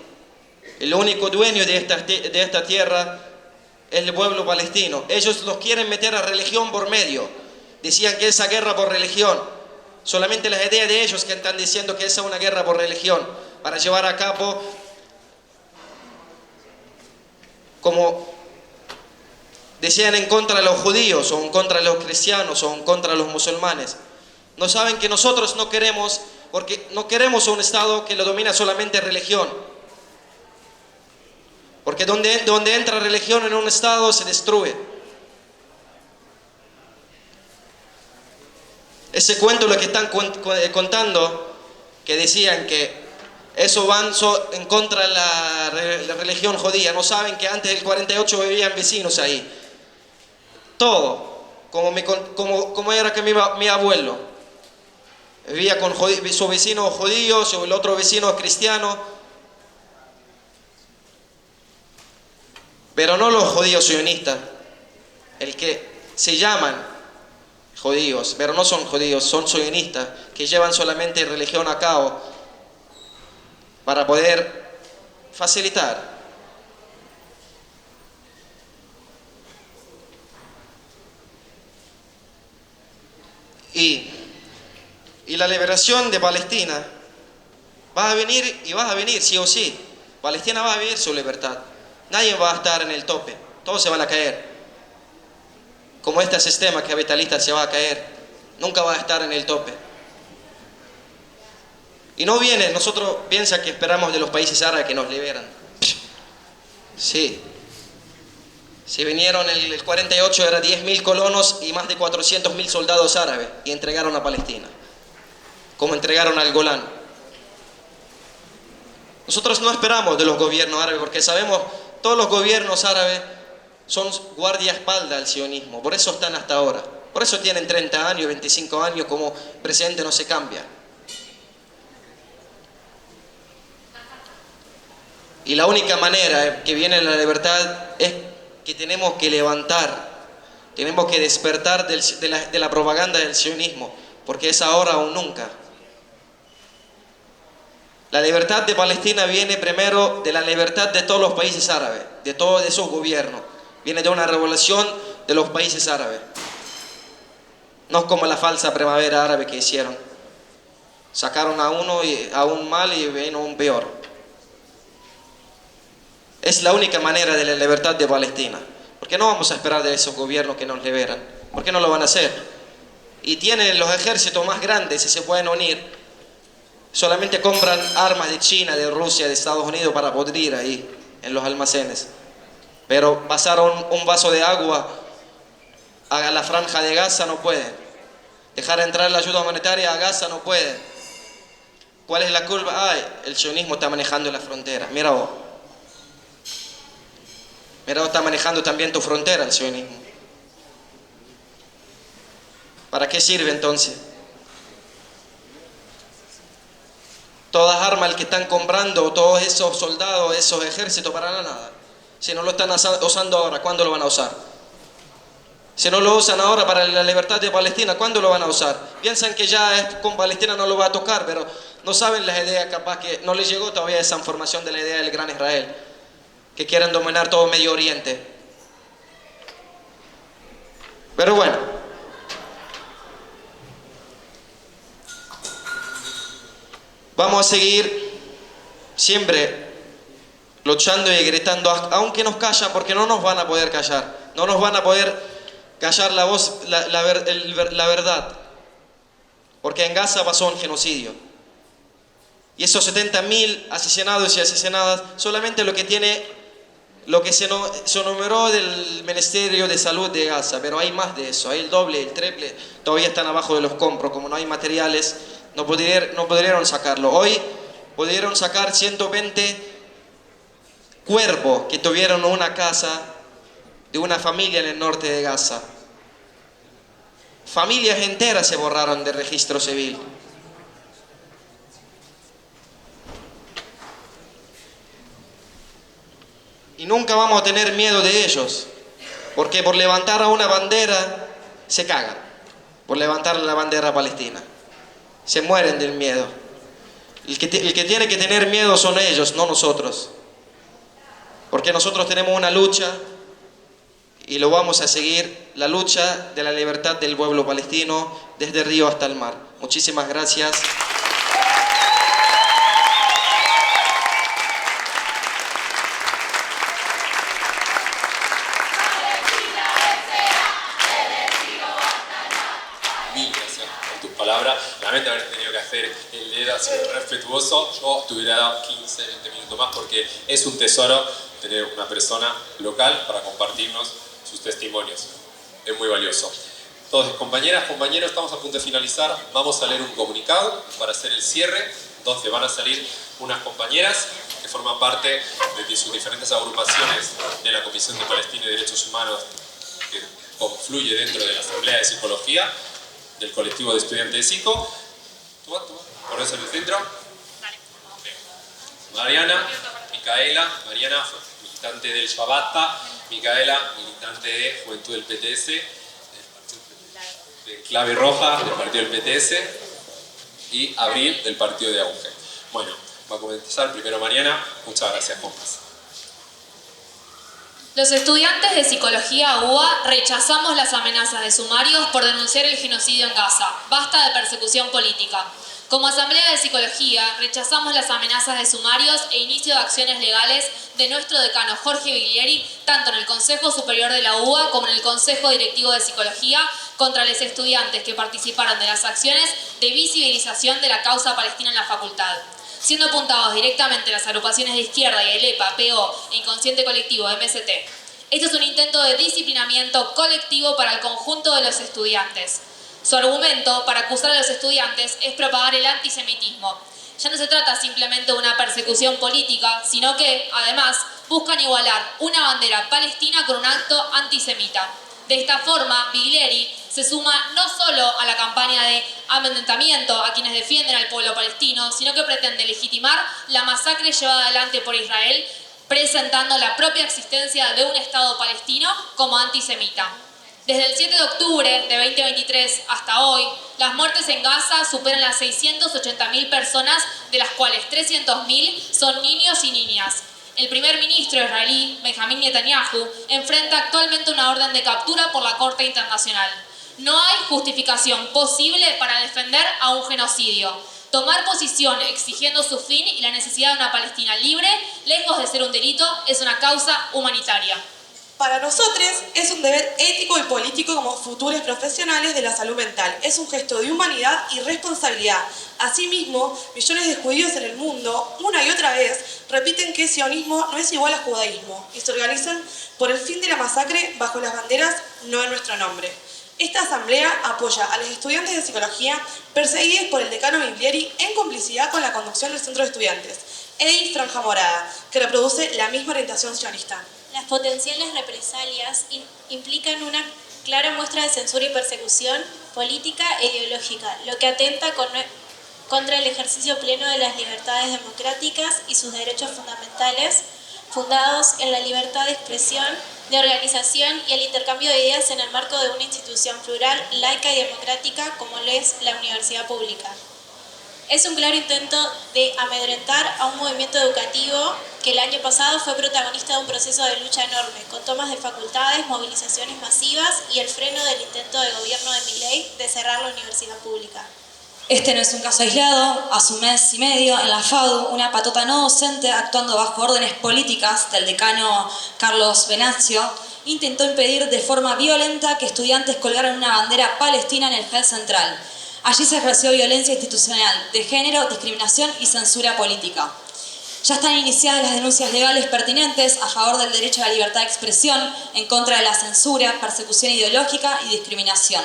El único dueño de esta tierra es el pueblo palestino. Ellos los quieren meter a religión por medio. Decían que esa guerra por religión. Solamente las ideas de ellos que están diciendo que esa es una guerra por religión. Para llevar a cabo, como decían, en contra de los judíos, o en contra de los cristianos, o en contra de los musulmanes. No saben que nosotros no queremos, porque no queremos un Estado que lo domina solamente religión. Porque donde entra religión en un Estado se destruye. Ese cuento lo que están contando, que decían que eso van en contra de la religión judía. No saben que antes del 48 vivían vecinos ahí. Todo, como era que mi abuelo. Vivía con su vecino judío, el otro vecino cristiano. Pero no los judíos sionistas, el que se llaman judíos, pero no son judíos, son sionistas, que llevan solamente religión a cabo para poder facilitar. Y la liberación de Palestina va a venir sí o sí. Palestina va a vivir su libertad. Nadie va a estar en el tope. Todos se van a caer. Como este sistema capitalista se va a caer. Nunca va a estar en el tope. Y no viene, nosotros piensa que esperamos de los países árabes que nos liberan. Sí. Si vinieron el 48 era 10.000 colonos y más de 400.000 soldados árabes y entregaron a Palestina. Como entregaron al Golán. Nosotros no esperamos de los gobiernos árabes porque sabemos todos los gobiernos árabes son guardaespaldas al sionismo. Por eso están hasta ahora. Por eso tienen 30 años, 25 años como presidente no se cambia. Y la única manera que viene la libertad es que tenemos que levantar, tenemos que despertar de la propaganda del sionismo, porque es ahora o nunca. La libertad de Palestina viene primero de la libertad de todos los países árabes, de todos esos gobiernos. Viene de una revolución de los países árabes. No es como la falsa primavera árabe que hicieron. Sacaron a uno y a un mal y vino un peor. Es la única manera de la libertad de Palestina. ¿Por qué no vamos a esperar de esos gobiernos que nos liberan? ¿Por qué no lo van a hacer? Y tienen los ejércitos más grandes y se pueden unir. Solamente compran armas de China, de Rusia, de Estados Unidos para podrir ahí en los almacenes. Pero pasaron un vaso de agua a la franja de Gaza no pueden. Dejar entrar la ayuda humanitaria a Gaza no pueden. ¿Cuál es la culpa? Ay, el sionismo está manejando la frontera. Mira vos. Mira vos, está manejando también tu frontera el sionismo. ¿Para qué sirve entonces? Todas armas que están comprando, todos esos soldados, esos ejércitos, para nada. Si no lo están usando ahora, ¿cuándo lo van a usar? Si no lo usan ahora para la libertad de Palestina, ¿cuándo lo van a usar? Piensan que ya con Palestina no lo va a tocar, pero no saben las ideas, capaz que no les llegó todavía esa información de la idea del Gran Israel, que quieren dominar todo Medio Oriente. Pero bueno, vamos a seguir siempre luchando y gritando, aunque nos callan, porque no nos van a poder callar, no nos van a poder callar la voz, la verdad, porque en Gaza pasó un genocidio. Y esos 70.000 asesinados y asesinadas, solamente lo que se numeró del Ministerio de Salud de Gaza, pero hay más de eso, hay el doble, el triple, todavía están abajo de los escombros, como no hay materiales, no pudieron sacarlo. Hoy pudieron sacar 120 cuerpos que tuvieron una casa de una familia en el norte de Gaza. Familias enteras se borraron del registro civil. Y nunca vamos a tener miedo de ellos, porque por levantar a una bandera se cagan, por levantar la bandera palestina. Se mueren del miedo. El que tiene que tener miedo son ellos, no nosotros. Porque nosotros tenemos una lucha y lo vamos a seguir, la lucha de la libertad del pueblo palestino desde el río hasta el mar. Muchísimas gracias. Mil gracias por tus palabras. Lamento haber tenido que hacer el dedo así respetuoso. Yo te hubiera dado 15, 20 minutos más porque es un tesoro tener una persona local para compartirnos sus testimonios. Es muy valioso. Entonces, compañeras, compañeros, estamos a punto de finalizar. Vamos a leer un comunicado para hacer el cierre. Entonces van a salir unas compañeras que forman parte de sus diferentes agrupaciones de la Comisión de Palestina y Derechos Humanos que confluye dentro de la Asamblea de Psicología del colectivo de estudiantes de Psico. Toma, por eso en el centro. Mariana, Micaela, Mariana, militante del Shabata, Micaela, militante de Juventud del PTS, de Clave Roja, del partido del PTS, y Abril, del partido de Auge. Bueno, va a comenzar primero Mariana. Muchas gracias, compas. Los estudiantes de Psicología UBA rechazamos las amenazas de sumarios por denunciar el genocidio en Gaza. Basta de persecución política. Como Asamblea de Psicología, rechazamos las amenazas de sumarios e inicio de acciones legales de nuestro decano Jorge Viglieri, tanto en el Consejo Superior de la UBA como en el Consejo Directivo de Psicología, contra los estudiantes que participaron de las acciones de visibilización de la causa palestina en la facultad, siendo apuntados directamente las agrupaciones de izquierda y el EPA, PO e Inconsciente Colectivo, MST. Esto es un intento de disciplinamiento colectivo para el conjunto de los estudiantes. Su argumento para acusar a los estudiantes es propagar el antisemitismo. Ya no se trata simplemente de una persecución política, sino que, además, buscan igualar una bandera palestina con un acto antisemita. De esta forma, Viglieri se suma no solo a la campaña de amedrentamiento a quienes defienden al pueblo palestino, sino que pretende legitimar la masacre llevada adelante por Israel, presentando la propia existencia de un Estado palestino como antisemita. Desde el 7 de octubre de 2023 hasta hoy, las muertes en Gaza superan las 680.000 personas, de las cuales 300.000 son niños y niñas. El primer ministro israelí, Benjamín Netanyahu, enfrenta actualmente una orden de captura por la Corte Internacional. No hay justificación posible para defender a un genocidio. Tomar posición exigiendo su fin y la necesidad de una Palestina libre, lejos de ser un delito, es una causa humanitaria. Para nosotros es un deber ético y político como futuros profesionales de la salud mental. Es un gesto de humanidad y responsabilidad. Asimismo, millones de judíos en el mundo, una y otra vez, repiten que sionismo no es igual a judaísmo y se organizan por el fin de la masacre bajo las banderas no en nuestro nombre. Esta asamblea apoya a los estudiantes de psicología perseguidos por el decano Biglieri en complicidad con la conducción del centro de estudiantes, EDI Franja Morada, que reproduce la misma orientación sionista. Las potenciales represalias implican una clara muestra de censura y persecución política e ideológica, lo que atenta contra el ejercicio pleno de las libertades democráticas y sus derechos fundamentales, fundados en la libertad de expresión, de organización y el intercambio de ideas en el marco de una institución plural, laica y democrática como lo es la universidad pública. Es un claro intento de amedrentar a un movimiento educativo que el año pasado fue protagonista de un proceso de lucha enorme, con tomas de facultades, movilizaciones masivas y el freno del intento de gobierno de Milei de cerrar la universidad pública. Este no es un caso aislado. Hace un mes y medio, en la FADU, una patota no docente, actuando bajo órdenes políticas del decano Carlos Venancio, intentó impedir de forma violenta que estudiantes colgaran una bandera palestina en el hall central. Allí se ejerció violencia institucional, de género, discriminación y censura política. Ya están iniciadas las denuncias legales pertinentes a favor del derecho a la libertad de expresión, en contra de la censura, persecución ideológica y discriminación.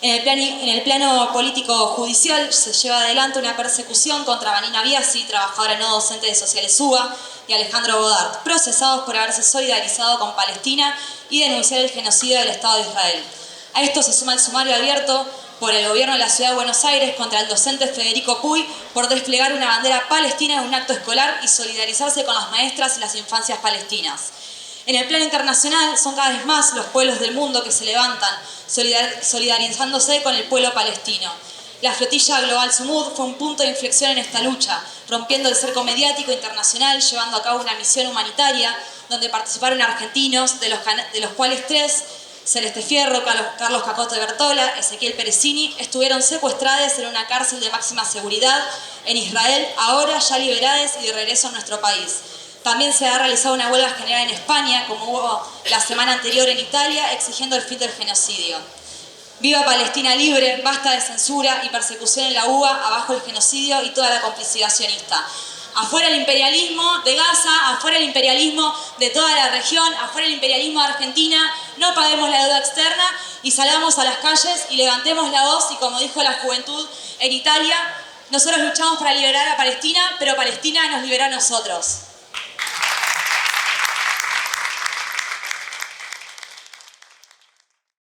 En el plano político-judicial se lleva adelante una persecución contra Vanina Biasi, trabajadora no docente de Sociales UBA, y Alejandro Bodart, procesados por haberse solidarizado con Palestina y denunciar el genocidio del Estado de Israel. A esto se suma el sumario abierto por el gobierno de la Ciudad de Buenos Aires contra el docente Federico Puy por desplegar una bandera palestina en un acto escolar y solidarizarse con las maestras y las infancias palestinas. En el plano internacional son cada vez más los pueblos del mundo que se levantan, solidarizándose con el pueblo palestino. La flotilla Global Sumud fue un punto de inflexión en esta lucha, rompiendo el cerco mediático internacional, llevando a cabo una misión humanitaria donde participaron argentinos, de los cuales 3, Celeste Fierro, Carlos Cacote Bertola, Ezequiel Peresini, estuvieron secuestrados en una cárcel de máxima seguridad en Israel, ahora ya liberados y de regreso a nuestro país. También se ha realizado una huelga general en España, como hubo la semana anterior en Italia, exigiendo el fin del genocidio. Viva Palestina libre, basta de censura y persecución en la UBA, abajo el genocidio y toda la complicidad sionista. Afuera el imperialismo de Gaza, afuera el imperialismo de toda la región, afuera el imperialismo de Argentina, no paguemos la deuda externa y salgamos a las calles y levantemos la voz y como dijo la juventud en Italia, nosotros luchamos para liberar a Palestina, pero Palestina nos libera a nosotros.